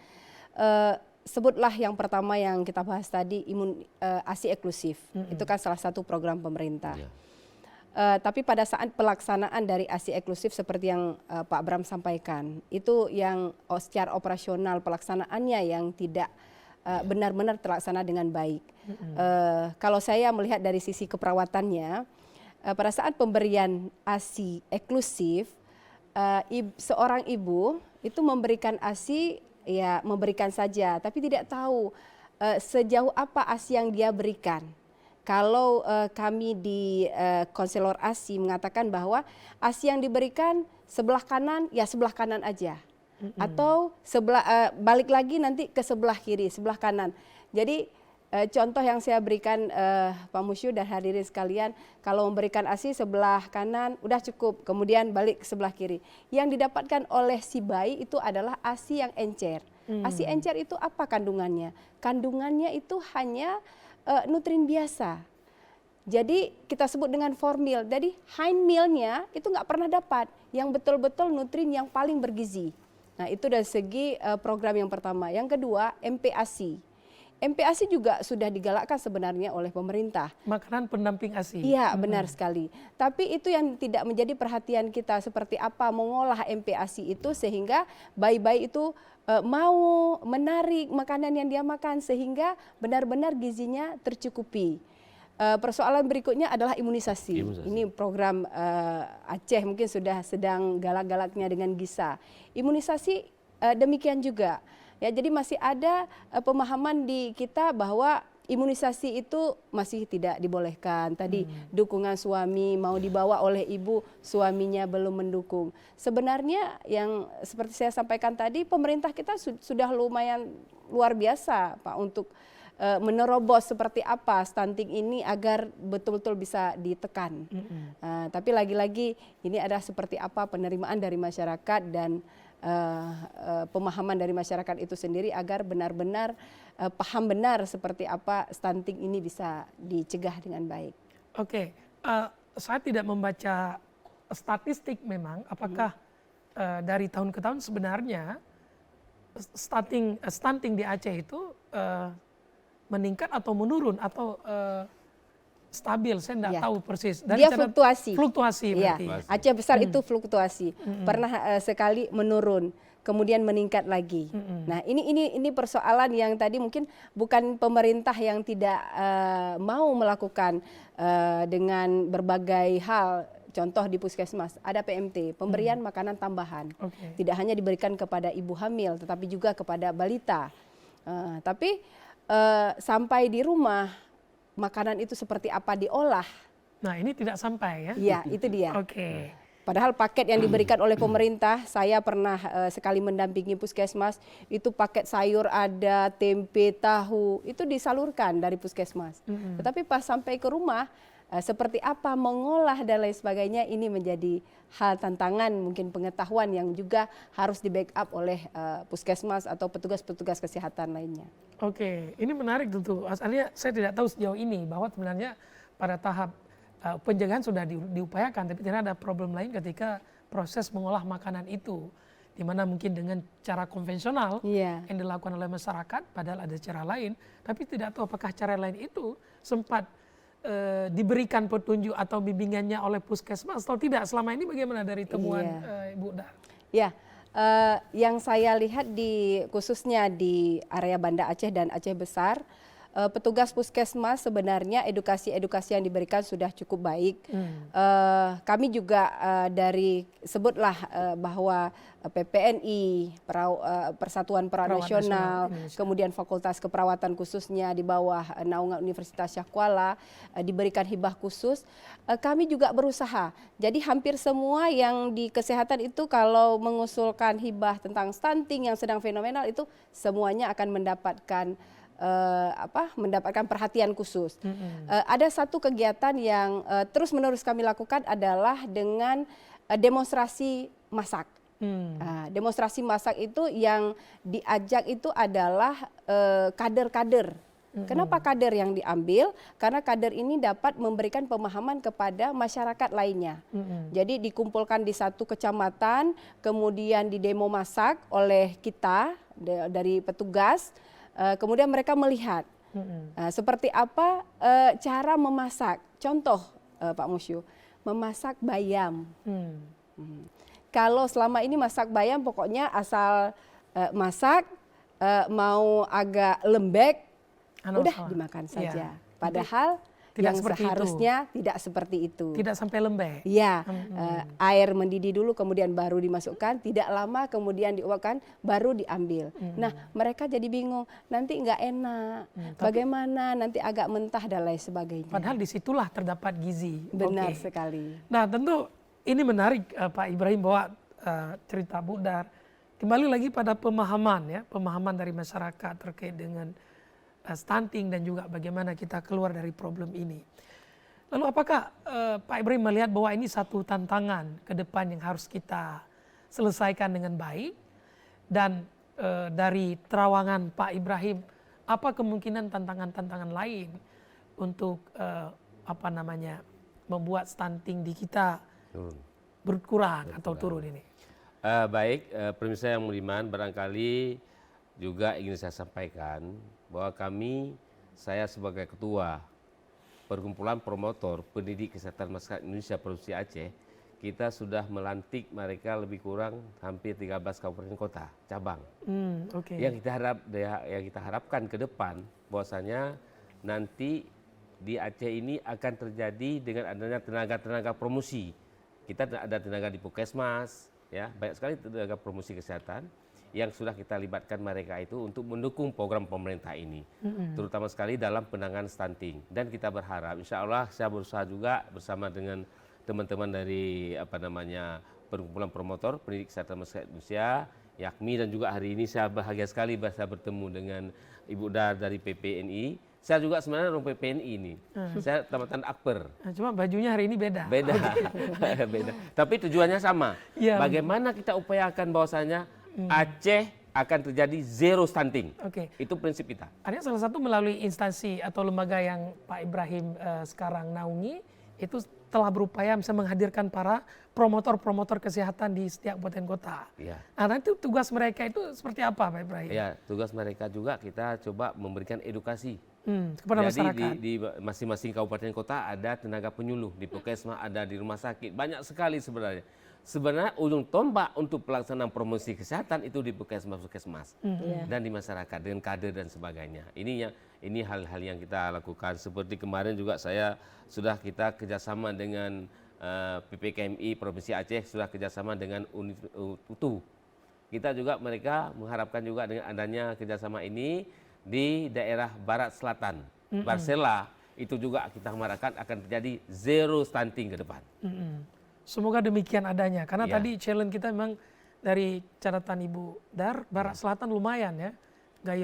Sebutlah yang pertama yang kita bahas tadi, ASI eksklusif. Itu kan salah satu program pemerintah. Tapi pada saat pelaksanaan dari ASI eksklusif seperti yang Pak Bram sampaikan, itu yang secara operasional pelaksanaannya yang tidak benar-benar terlaksana dengan baik. Kalau saya melihat dari sisi keperawatannya, pada saat pemberian ASI eksklusif, seorang ibu itu memberikan ASI, ya memberikan saja, tapi tidak tahu sejauh apa ASI yang dia berikan. Kalau kami di konselor ASI mengatakan bahwa ASI yang diberikan sebelah kanan, ya sebelah kanan aja. Atau balik lagi nanti ke sebelah kiri, sebelah kanan. Jadi contoh yang saya berikan Pak Musyu dan hadirin sekalian, kalau memberikan ASI sebelah kanan udah cukup, kemudian balik ke sebelah kiri. Yang didapatkan oleh si bayi itu adalah ASI yang encer. ASI encer itu apa kandungannya? Kandungannya itu hanya nutrien biasa. Jadi kita sebut dengan formil. Jadi hind mealnya itu nggak pernah dapat yang betul-betul nutrien yang paling bergizi. Nah itu dari segi program yang pertama. Yang kedua, MPASI. MPASI juga sudah digalakkan sebenarnya oleh pemerintah. Makanan pendamping ASI. Iya, benar sekali. Tapi itu yang tidak menjadi perhatian kita, seperti apa mengolah MPASI itu sehingga bayi-bayi itu mau menarik makanan yang dia makan sehingga benar-benar gizinya tercukupi. Persoalan berikutnya adalah imunisasi. Ini program Aceh mungkin sudah sedang galak-galaknya dengan GISA. Imunisasi demikian juga. Ya, jadi masih ada pemahaman di kita bahwa imunisasi itu masih tidak dibolehkan. Tadi dukungan suami mau dibawa oleh ibu, suaminya belum mendukung. Sebenarnya yang seperti saya sampaikan tadi, pemerintah kita sudah lumayan luar biasa Pak untuk menerobos seperti apa stunting ini agar betul-betul bisa ditekan. Tapi lagi-lagi ini adalah seperti apa penerimaan dari masyarakat dan pemahaman dari masyarakat itu sendiri agar benar-benar paham benar seperti apa stunting ini bisa dicegah dengan baik. Oke, saya tidak membaca statistik memang apakah dari tahun ke tahun sebenarnya stunting di Aceh itu meningkat atau menurun atau stabil, saya tidak tahu persis. Dia fluktuasi. Fluktuasi berarti. Ya, Aceh besar itu fluktuasi. Pernah sekali menurun, kemudian meningkat lagi. Nah, ini persoalan yang tadi mungkin bukan pemerintah yang tidak mau melakukan dengan berbagai hal. Contoh di puskesmas ada PMT, pemberian makanan tambahan. Tidak hanya diberikan kepada ibu hamil, tetapi juga kepada balita. Tapi sampai di rumah makanan itu seperti apa diolah. Nah ini tidak sampai ya? Iya, itu dia. Oke. Padahal paket yang diberikan oleh pemerintah, saya pernah sekali mendampingi puskesmas, itu paket sayur ada, tempe, tahu, itu disalurkan dari puskesmas. Tetapi pas sampai ke rumah, seperti apa mengolah dan lain sebagainya, ini menjadi hal tantangan, mungkin pengetahuan yang juga harus di backup oleh puskesmas atau petugas-petugas kesehatan lainnya. Oke, ini menarik tentu. Asalnya saya tidak tahu sejauh ini bahwa sebenarnya pada tahap pencegahan sudah diupayakan, tapi ternyata ada problem lain ketika proses mengolah makanan itu, di mana mungkin dengan cara konvensional yang dilakukan oleh masyarakat, padahal ada cara lain, tapi tidak tahu apakah cara lain itu sempat diberikan petunjuk atau bimbingannya oleh puskesmas atau tidak. Selama ini bagaimana dari temuan Ibu Dar? Ya, yang saya lihat khususnya di area Banda Aceh dan Aceh Besar, petugas puskesmas sebenarnya edukasi-edukasi yang diberikan sudah cukup baik. Kami juga dari sebutlah bahwa PPNI, Persatuan Perawat Nasional, kemudian Fakultas Keperawatan khususnya di bawah naungan Universitas Syah Kuala diberikan hibah khusus. Kami juga berusaha. Jadi hampir semua yang di kesehatan itu kalau mengusulkan hibah tentang stunting yang sedang fenomenal itu semuanya akan mendapatkan mendapatkan perhatian khusus. Ada satu kegiatan yang terus-menerus kami lakukan adalah dengan demonstrasi masak. Demonstrasi masak itu yang diajak itu adalah kader-kader. Kenapa kader yang diambil? Karena kader ini dapat memberikan pemahaman kepada masyarakat lainnya. Jadi dikumpulkan di satu kecamatan, kemudian di demo masak oleh kita dari petugas, kemudian mereka melihat seperti apa cara memasak. Contoh Pak Musyu, memasak bayam. Kalau selama ini masak bayam pokoknya asal masak, mau agak lembek, udah dimakan saja. Padahal Tidak yang seperti seharusnya tidak seperti itu. Tidak sampai lembek. Ya, air mendidih dulu kemudian baru dimasukkan, tidak lama kemudian diuapkan baru diambil. Nah, mereka jadi bingung, nanti nggak enak, bagaimana nanti agak mentah dan lain sebagainya. Padahal disitulah terdapat gizi. Benar Oke. sekali. Nah tentu ini menarik Pak Ibrahim bahwa cerita Bu Dar. Kembali lagi pada pemahaman ya, pemahaman dari masyarakat terkait dengan stunting dan juga bagaimana kita keluar dari problem ini. Lalu apakah Pak Ibrahim melihat bahwa ini satu tantangan ke depan yang harus kita selesaikan dengan baik? Dan dari terawangan Pak Ibrahim, apa kemungkinan tantangan-tantangan lain untuk membuat stunting di kita berkurang atau turun ini? Baik, pemirsa yang budiman, barangkali juga ingin saya sampaikan bahwa saya sebagai ketua Perkumpulan Promotor Pendidik Kesehatan Masyarakat Indonesia Provinsi Aceh, kita sudah melantik mereka lebih kurang hampir 13 kabupaten kota cabang. Yang kita harapkan ke depan bahwasanya nanti di Aceh ini akan terjadi dengan adanya tenaga-tenaga promosi. Kita ada tenaga di Puskesmas, ya banyak sekali tenaga promosi kesehatan yang sudah kita libatkan mereka itu untuk mendukung program pemerintah ini, terutama sekali dalam penanganan stunting. Dan kita berharap, insya Allah saya berusaha juga bersama dengan teman-teman dari Perkumpulan Promotor Pendidik Kesehatan Masyarakat Indonesia, YAKMI, dan juga hari ini saya bahagia sekali bisa bertemu dengan Ibu Dar dari PPNI. Saya juga sebenarnya orang PPNI ini, saya tamatan Akper. Cuma bajunya hari ini beda. Beda, beda. Tapi tujuannya sama. Ya. Bagaimana kita upayakan bahwasanya Aceh akan terjadi zero stunting. Itu prinsip kita. Artinya salah satu melalui instansi atau lembaga yang Pak Ibrahim sekarang naungi, itu telah berupaya bisa menghadirkan para promotor-promotor kesehatan di setiap kabupaten kota. Ya. Nah itu tugas mereka itu seperti apa Pak Ibrahim? Ya, tugas mereka juga kita coba memberikan edukasi. Kepada Jadi masyarakat. di masing-masing kabupaten kota ada tenaga penyuluh, di Puskesmas ada, di rumah sakit, banyak sekali sebenarnya. Sebenarnya ujung tombak untuk pelaksanaan promosi kesehatan itu di Puskesmas dan di masyarakat dengan kader dan sebagainya. Ini hal-hal yang kita lakukan. Seperti kemarin juga kita kerjasama dengan PPKMI Provinsi Aceh, sudah kerjasama dengan unit UTU. Kita juga mereka mengharapkan juga dengan adanya kerjasama ini di daerah Barat Selatan, Barsela, itu juga kita harapkan akan terjadi zero stunting ke depan. Semoga demikian adanya, karena tadi challenge kita memang dari catatan Ibu Dar, Barat Selatan lumayan ya,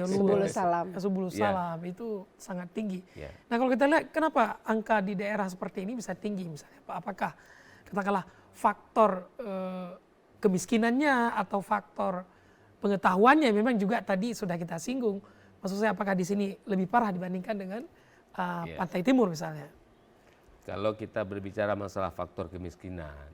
Subulu Salam. Subulu Salam itu sangat tinggi. Ya. Nah kalau kita lihat kenapa angka di daerah seperti ini bisa tinggi misalnya, apakah katakanlah faktor kemiskinannya atau faktor pengetahuannya memang juga tadi sudah kita singgung. Maksud saya apakah di sini lebih parah dibandingkan dengan Pantai Timur misalnya? Kalau kita berbicara masalah faktor kemiskinan,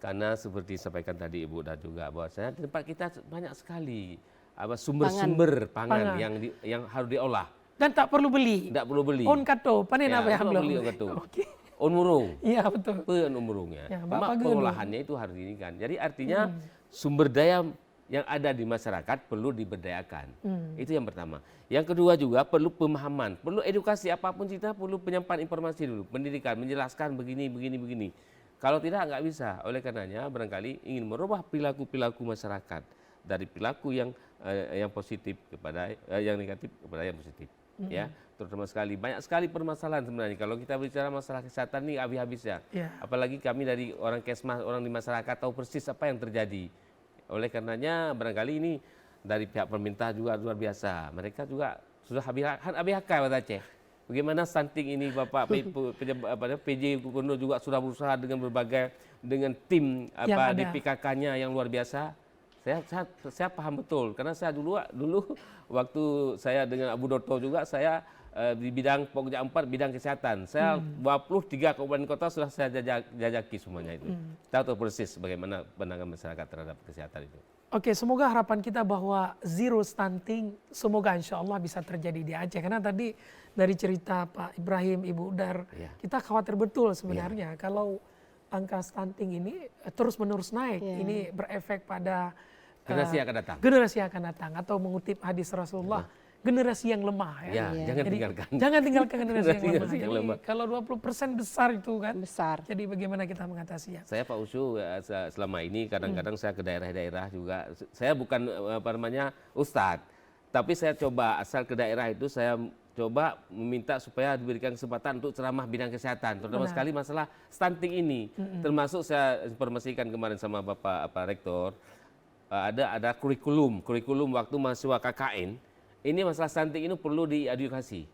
karena seperti disampaikan tadi Ibu dan juga bahwasanya di tempat kita banyak sekali sumber-sumber pangan. Yang harus diolah. Dan tak perlu beli. Tidak perlu beli. On kato, panen apa yang belum? On kato. On murung. Iya betul. Pen umurungnya. Ya, pengolahannya itu harus ini kan. Jadi artinya sumber daya yang ada di masyarakat perlu diberdayakan. Itu yang pertama. Yang kedua juga perlu pemahaman, perlu edukasi, apapun kita perlu penyampaian informasi dulu, pendidikan, menjelaskan begini. Kalau tidak nggak bisa. Oleh karenanya barangkali ingin merubah perilaku masyarakat dari perilaku yang positif kepada yang negatif kepada yang positif. Ya, terutama sekali banyak sekali permasalahan sebenarnya. Kalau kita bicara masalah kesehatan ini habis-habisnya. Apalagi kami dari orang Kesmas, orang di masyarakat tahu persis apa yang terjadi. Oleh karenanya barangkali ini dari pihak pemerintah juga luar biasa. Mereka juga sudah habis akal Kota Aceh. Bagaimana stunting ini Bapak PJ Gubernur juga sudah berusaha dengan berbagai dengan tim di PKK-nya yang luar biasa. Saya paham betul karena saya dulu waktu saya dengan Abu Dotto juga saya di bidang Pokja 4 bidang kesehatan. Saya 23 kabupaten kota sudah saya jajaki semuanya itu. Tahu persis bagaimana pandangan masyarakat terhadap kesehatan itu. Oke, semoga harapan kita bahwa zero stunting semoga insya Allah bisa terjadi di Aceh. Karena tadi dari cerita Pak Ibrahim, Ibu Udar, kita khawatir betul sebenarnya kalau angka stunting ini terus menerus naik. Ini berefek pada generasi yang akan datang. Generasi yang akan datang atau mengutip hadis Rasulullah, generasi yang lemah ya. Jangan tinggalkan. Jangan tinggalkan generasi yang lemah. Yang kalau 20% besar itu kan. Besar. Jadi bagaimana kita mengatasinya? Saya Pak Usyu selama ini kadang-kadang saya ke daerah-daerah juga. Saya bukan ustadz, tapi saya coba asal ke daerah itu saya coba meminta supaya diberikan kesempatan untuk ceramah bidang kesehatan, terutama sekali masalah stunting ini. Termasuk saya informasikan kemarin sama Bapak Rektor, ada kurikulum waktu mahasiswa KKN. Ini masalah stunting ini perlu diedukasi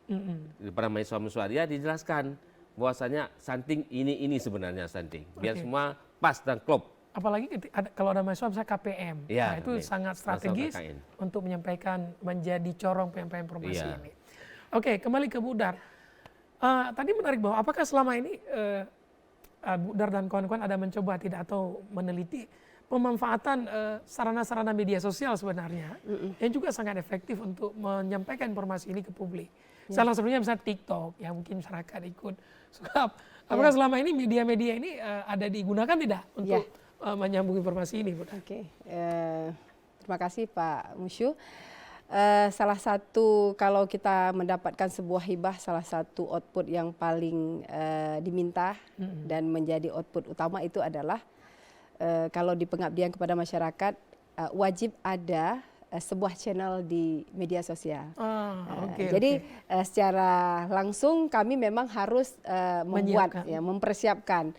para mahasiswa-mahasiswa. Dia dijelaskan bahwasanya stunting ini sebenarnya stunting. Biar semua pas dan klop. Apalagi kalau ada mahasiswa misalnya KPM, nah itu sangat strategis untuk menyampaikan menjadi corong penyampaian informasi ini. Oke, kembali ke Bu Dar. Tadi menarik bahwa apakah selama ini Bu Dar dan kawan-kawan ada mencoba tidak atau meneliti pemanfaatan sarana-sarana media sosial sebenarnya yang juga sangat efektif untuk menyampaikan informasi ini ke publik. Salah satunya misalnya TikTok yang mungkin masyarakat ikut suka. Apakah selama ini media-media ini ada digunakan tidak untuk menyambung informasi ini, Bu? Oke, terima kasih Pak Musyu. Salah satu kalau kita mendapatkan sebuah hibah, salah satu output yang paling diminta dan menjadi output utama itu adalah kalau di pengabdian kepada masyarakat wajib ada sebuah channel di media sosial. Jadi secara langsung kami memang harus mempersiapkan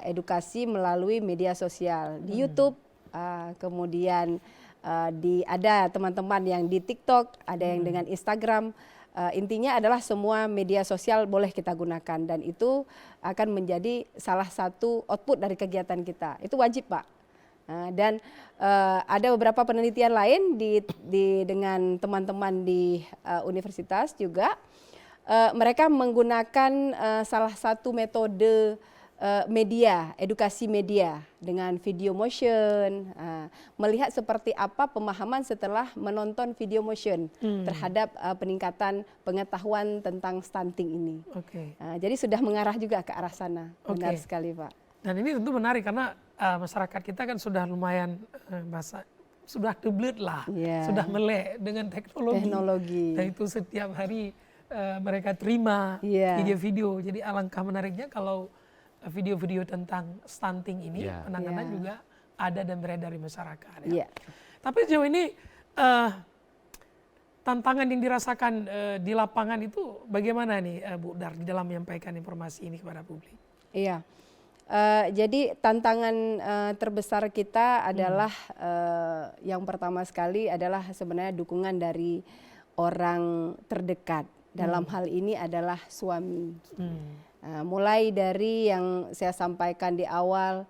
edukasi melalui media sosial di YouTube, kemudian ada teman-teman yang di TikTok, ada yang dengan Instagram. Intinya adalah semua media sosial boleh kita gunakan dan itu akan menjadi salah satu output dari kegiatan kita. Itu wajib, Pak. Dan ada beberapa penelitian lain dengan teman-teman di universitas juga. Mereka menggunakan salah satu metode media, edukasi media dengan video motion, melihat seperti apa pemahaman setelah menonton video motion terhadap peningkatan pengetahuan tentang stunting ini. Jadi sudah mengarah juga ke arah sana. Benar sekali, Pak. Dan ini tentu menarik karena masyarakat kita kan sudah lumayan sudah kebelet lah, sudah melek dengan teknologi. Dan itu setiap hari mereka terima video-video. Jadi alangkah menariknya kalau video-video tentang stunting ini penanganan juga ada dan beredar di masyarakat. Tapi sejauh ini tantangan yang dirasakan di lapangan itu bagaimana nih Bu Dar di dalam menyampaikan informasi ini kepada publik? Iya, jadi tantangan terbesar kita adalah yang pertama sekali adalah sebenarnya dukungan dari orang terdekat. Dalam hal ini adalah suami. Mulai dari yang saya sampaikan di awal,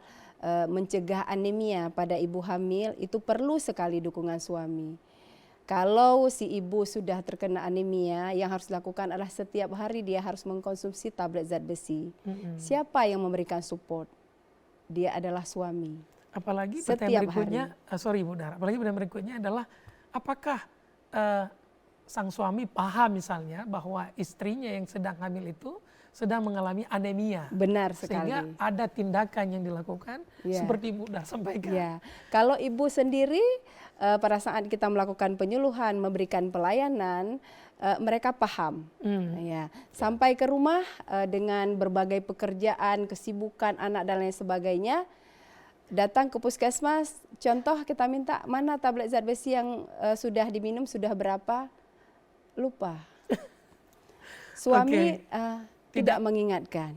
mencegah anemia pada ibu hamil itu perlu sekali dukungan suami. Kalau si ibu sudah terkena anemia, yang harus dilakukan adalah setiap hari dia harus mengkonsumsi tablet zat besi. Siapa yang memberikan support? Dia adalah suami. Apalagi pertanyaan berikutnya, sorry Bu Dar, apalagi pertanyaan berikutnya adalah apakah sang suami paham misalnya bahwa istrinya yang sedang hamil itu sedang mengalami anemia. Benar sekali. Sehingga ada tindakan yang dilakukan seperti Ibu Dar sampaikan. Kalau ibu sendiri pada saat kita melakukan penyuluhan, memberikan pelayanan, mereka paham. Sampai ke rumah dengan berbagai pekerjaan, kesibukan anak dan lain sebagainya, datang ke puskesmas, contoh kita minta mana tablet zat besi yang sudah diminum, sudah berapa, lupa. Suami tidak mengingatkan.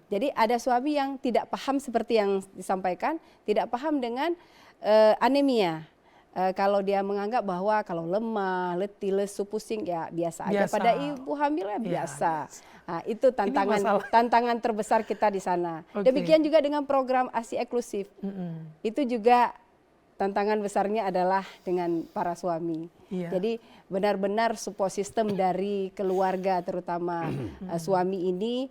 Jadi ada suami yang tidak paham seperti yang disampaikan, tidak paham dengan anemia. kalau dia menganggap bahwa kalau lemah, letih, lesu, pusing ya biasa aja. Biasa. Pada ibu hamil ya Ya, biasa. Nah, itu masalah. tantangan terbesar kita di sana. Oke. Demikian juga dengan program ASI eksklusif. Itu juga tantangan besarnya adalah dengan para suami. Iya. Jadi benar-benar support system dari keluarga terutama suami ini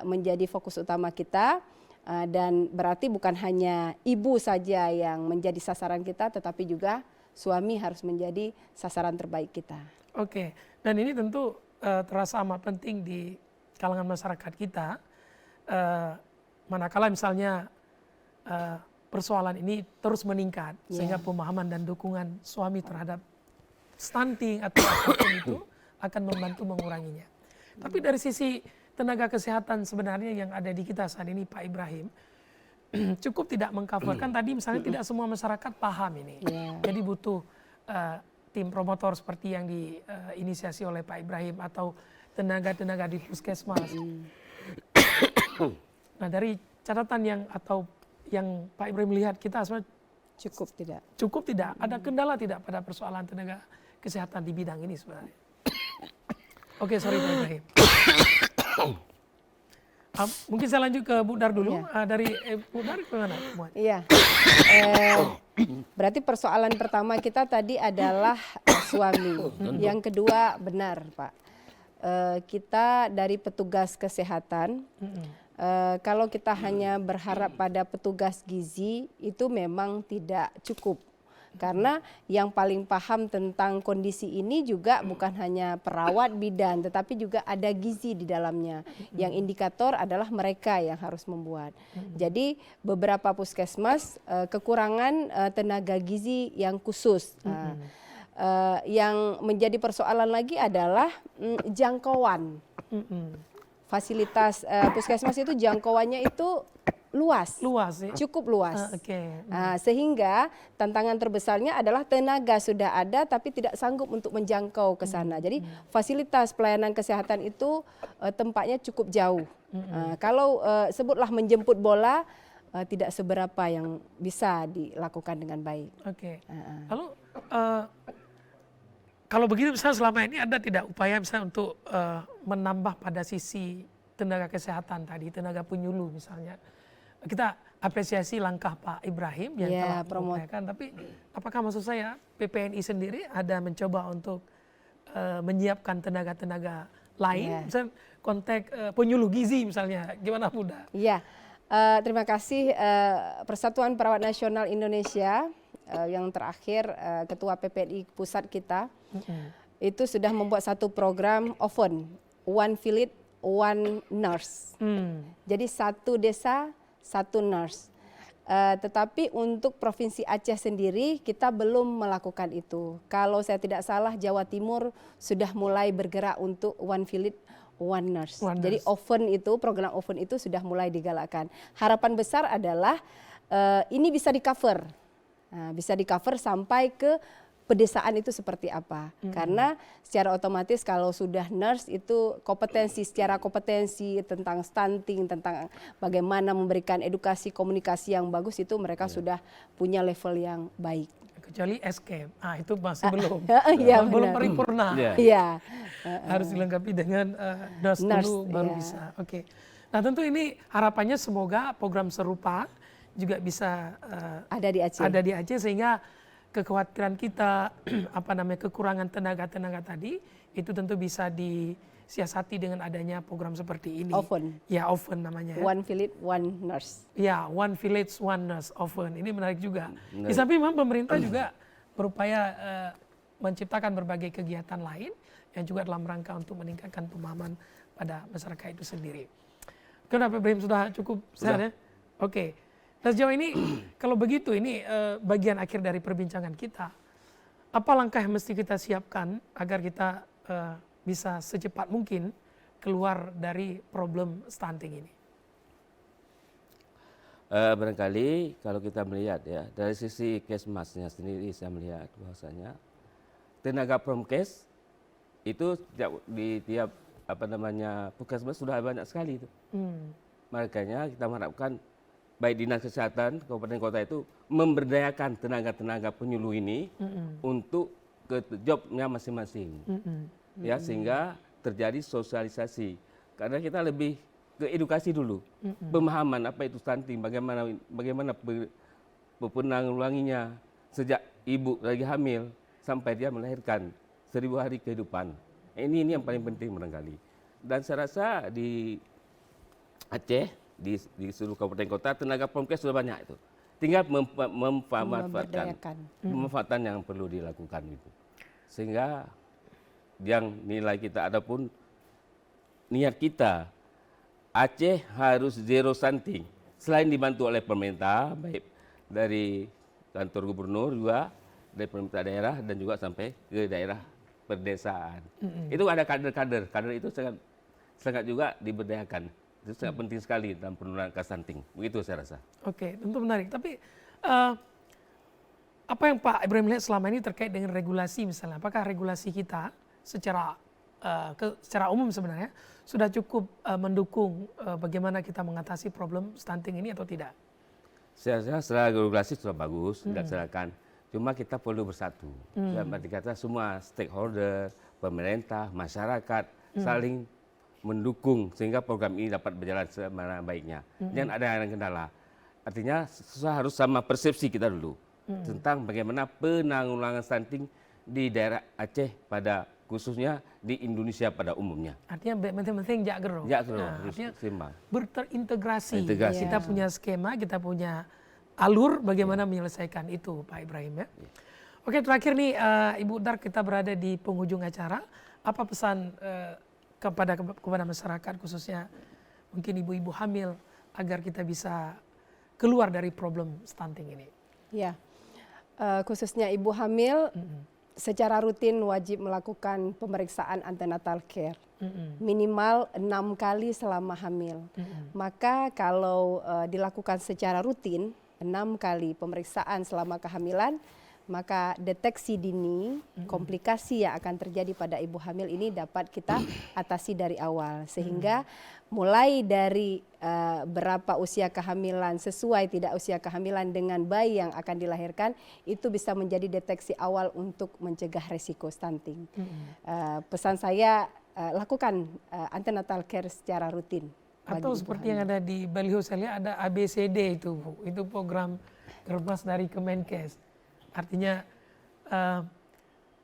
menjadi fokus utama kita. Dan berarti bukan hanya ibu saja yang menjadi sasaran kita, tetapi juga suami harus menjadi sasaran terbaik kita. Oke, dan ini tentu terasa amat penting di kalangan masyarakat kita. Manakala misalnya persoalan ini terus meningkat, sehingga pemahaman dan dukungan suami terhadap stunting atau apapun itu akan membantu menguranginya. Tapi dari sisi tenaga kesehatan sebenarnya yang ada di kita saat ini, Pak Ibrahim, cukup tidak mengcoverkan tadi misalnya tidak semua masyarakat paham ini. Jadi butuh tim promotor seperti yang diinisiasi oleh Pak Ibrahim atau tenaga-tenaga di puskesmas. Nah, dari catatan yang Pak Ibrahim lihat kita sebenarnya cukup tidak ada kendala tidak pada persoalan tenaga kesehatan di bidang ini sebenarnya. Oke, sorry Pak Ibrahim. Mungkin saya lanjut ke Bu Dar dulu. Dari Bu Dar kemana? Iya. Berarti persoalan pertama kita tadi adalah suami. Yang kedua benar Pak. Kita dari petugas kesehatan, kalau kita hanya berharap pada petugas gizi itu memang tidak cukup. Karena yang paling paham tentang kondisi ini juga bukan hanya perawat bidan, tetapi juga ada gizi di dalamnya. Yang indikator adalah mereka yang harus membuat. Jadi beberapa puskesmas kekurangan tenaga gizi yang khusus. Yang menjadi persoalan lagi adalah jangkauan. Fasilitas puskesmas itu jangkauannya itu luas ya? Cukup luas. Sehingga tantangan terbesarnya adalah tenaga sudah ada tapi tidak sanggup untuk menjangkau ke sana. Jadi fasilitas pelayanan kesehatan itu tempatnya cukup jauh. Kalau sebutlah menjemput bola tidak seberapa yang bisa dilakukan dengan baik. Lalu kalau begitu misalnya selama ini ada tidak upaya misalnya untuk menambah pada sisi tenaga kesehatan tadi, tenaga penyuluh misalnya. Kita apresiasi langkah Pak Ibrahim yang telah mengupayakan, tapi apakah maksud saya PPNI sendiri ada mencoba untuk menyiapkan tenaga-tenaga lain, misalnya konteks penyuluh gizi misalnya, gimana Bunda? Iya, terima kasih Persatuan Perawat Nasional Indonesia yang terakhir Ketua PPNI Pusat kita itu sudah membuat satu program OVN, One Village, One Nurse. Jadi satu desa, satu nurse. Tetapi untuk Provinsi Aceh sendiri kita belum melakukan itu. Kalau saya tidak salah Jawa Timur sudah mulai bergerak untuk One Village, One Nurse. Jadi OVN itu, program OVN itu sudah mulai digalakkan. Harapan besar adalah ini bisa di-cover. Bisa di-cover sampai ke pedesaan itu seperti apa. Karena secara otomatis kalau sudah nurse itu secara kompetensi tentang stunting, tentang bagaimana memberikan edukasi komunikasi yang bagus itu mereka sudah punya level yang baik. Kecuali escape, itu masih belum. Belum paripurna. Iya. Harus dilengkapi dengan nurse dulu baru bisa. Oke. Nah tentu ini harapannya semoga program serupa juga bisa ada di Aceh sehingga kekhawatiran kita kekurangan tenaga tadi itu tentu bisa disiasati dengan adanya program seperti ini. OVN. Ya, OVN namanya. One Village, One Nurse. Ya, One Village, One Nurse, OVN. Ini menarik juga. Di samping memang pemerintah juga berupaya menciptakan berbagai kegiatan lain yang juga dalam rangka untuk meningkatkan pemahaman pada masyarakat itu sendiri. Kenapa Ibrahim sudah cukup sehat ya? Oke. Nah sejauh ini kalau begitu ini bagian akhir dari perbincangan kita. Apa langkah yang mesti kita siapkan agar kita bisa secepat mungkin keluar dari problem stunting ini? Barangkali kalau kita melihat ya dari sisi kesmasnya sendiri saya melihat bahwasanya tenaga promkes itu di tiap puskesmas sudah banyak sekali itu. Makanya kita mengharapkan baik dinas kesehatan kabupaten kota itu memberdayakan tenaga-tenaga penyuluh ini untuk ke jobnya masing-masing, ya sehingga terjadi sosialisasi. Karena kita lebih ke edukasi dulu, pemahaman apa itu stunting, bagaimana penanggulanginya sejak ibu lagi hamil sampai dia melahirkan 1000 hari kehidupan. Ini yang paling penting barangkali. Dan saya rasa di Aceh, di seluruh kabupaten kota, tenaga Promkes sudah banyak itu. Tinggal memanfaatkan yang perlu dilakukan itu. Sehingga yang nilai kita, adapun niat kita, Aceh harus zero stunting. Selain dibantu oleh pemerintah, baik dari kantor gubernur juga, dari pemerintah daerah dan juga sampai ke daerah perdesaan. Itu ada kader itu sangat juga diberdayakan. Itu sangat penting sekali dalam penurunan angka stunting. Begitu saya rasa. Oke, tentu menarik. Tapi apa yang Pak Ibrahim lihat selama ini terkait dengan regulasi misalnya? Apakah regulasi kita secara umum sebenarnya sudah cukup mendukung bagaimana kita mengatasi problem stunting ini atau tidak? Saya rasa secara regulasi sudah bagus, dilaksanakan. Cuma kita perlu bersatu. Dalam arti kata semua stakeholder, pemerintah, masyarakat saling mendukung sehingga program ini dapat berjalan semana baiknya. Jangan ada yang kendala. Artinya harus sama persepsi kita dulu tentang bagaimana penanggulangan stunting di daerah Aceh pada khususnya di Indonesia pada umumnya. Artinya penting-penting jagro. Artinya berintegrasi. Kita punya skema, kita punya alur bagaimana menyelesaikan itu, Pak Ibrahim ya. Oke, terakhir nih Ibu Dar, kita berada di penghujung acara. Apa pesan kepada masyarakat khususnya mungkin ibu-ibu hamil agar kita bisa keluar dari problem stunting ini? Ya, khususnya ibu hamil secara rutin wajib melakukan pemeriksaan antenatal care minimal 6 kali selama hamil. Maka kalau dilakukan secara rutin 6 kali pemeriksaan selama kehamilan, maka deteksi dini komplikasi yang akan terjadi pada ibu hamil ini dapat kita atasi dari awal, sehingga mulai dari berapa usia kehamilan sesuai tidak usia kehamilan dengan bayi yang akan dilahirkan, itu bisa menjadi deteksi awal untuk mencegah resiko stunting. Pesan saya, lakukan antenatal care secara rutin. Atau seperti yang ada di baliho saya lihat ada ABCD itu Bu, itu program Gerbas dari Kemenkes. Artinya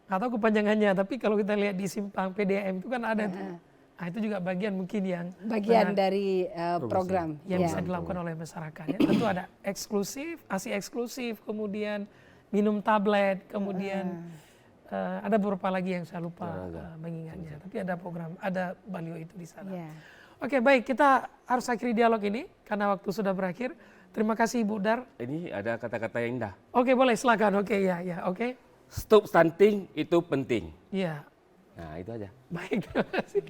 nggak tahu kepanjangannya, tapi kalau kita lihat di simpang PDAM itu kan ada tuh. Nah, itu juga bagian mungkin yang dari program yang bisa dilakukan oleh masyarakat. Ya. Tentu ada eksklusif, ASI eksklusif, kemudian minum tablet, kemudian ada beberapa lagi yang saya lupa mengingatnya. Tapi ada program, ada baliho itu di sana. Oke, baik, kita harus akhiri dialog ini karena waktu sudah berakhir. Terima kasih Ibu Dar. Ini ada kata-kata yang indah. Oke, boleh, silakan. Oke, ya, oke. Stop stunting itu penting. Iya. Nah, itu aja. Baik, terima kasih.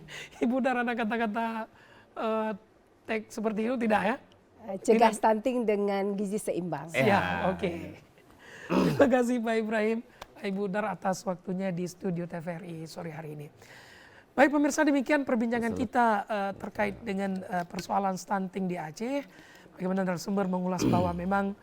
Ibu Dar, ada kata-kata teks seperti itu tidak ya? Cegah stunting dengan gizi seimbang. Ya, oke. Terima kasih Pak Ibrahim, Ibu Dar atas waktunya di studio TVRI sore hari ini. Baik pemirsa, demikian perbincangan kita terkait dengan persoalan stunting di Aceh. Bagaimana narasumber mengulas bahwa memang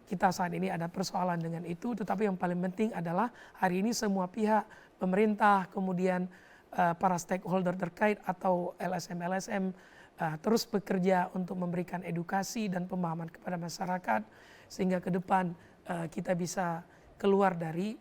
kita saat ini ada persoalan dengan itu, tetapi yang paling penting adalah hari ini semua pihak, pemerintah, kemudian para stakeholder terkait atau LSM-LSM terus bekerja untuk memberikan edukasi dan pemahaman kepada masyarakat sehingga ke depan kita bisa keluar dari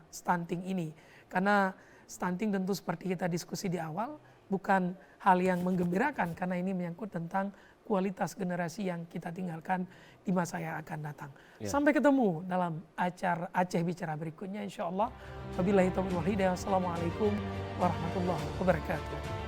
stunting ini. Karena stunting tentu seperti kita diskusi di awal bukan hal yang menggembirakan karena ini menyangkut tentang kualitas generasi yang kita tinggalkan di masa yang akan datang. Sampai ketemu dalam acara Aceh Bicara berikutnya insyaallah. Wabillahi taufiq wal hidayah. Wassalamualaikum warahmatullahi wabarakatuh.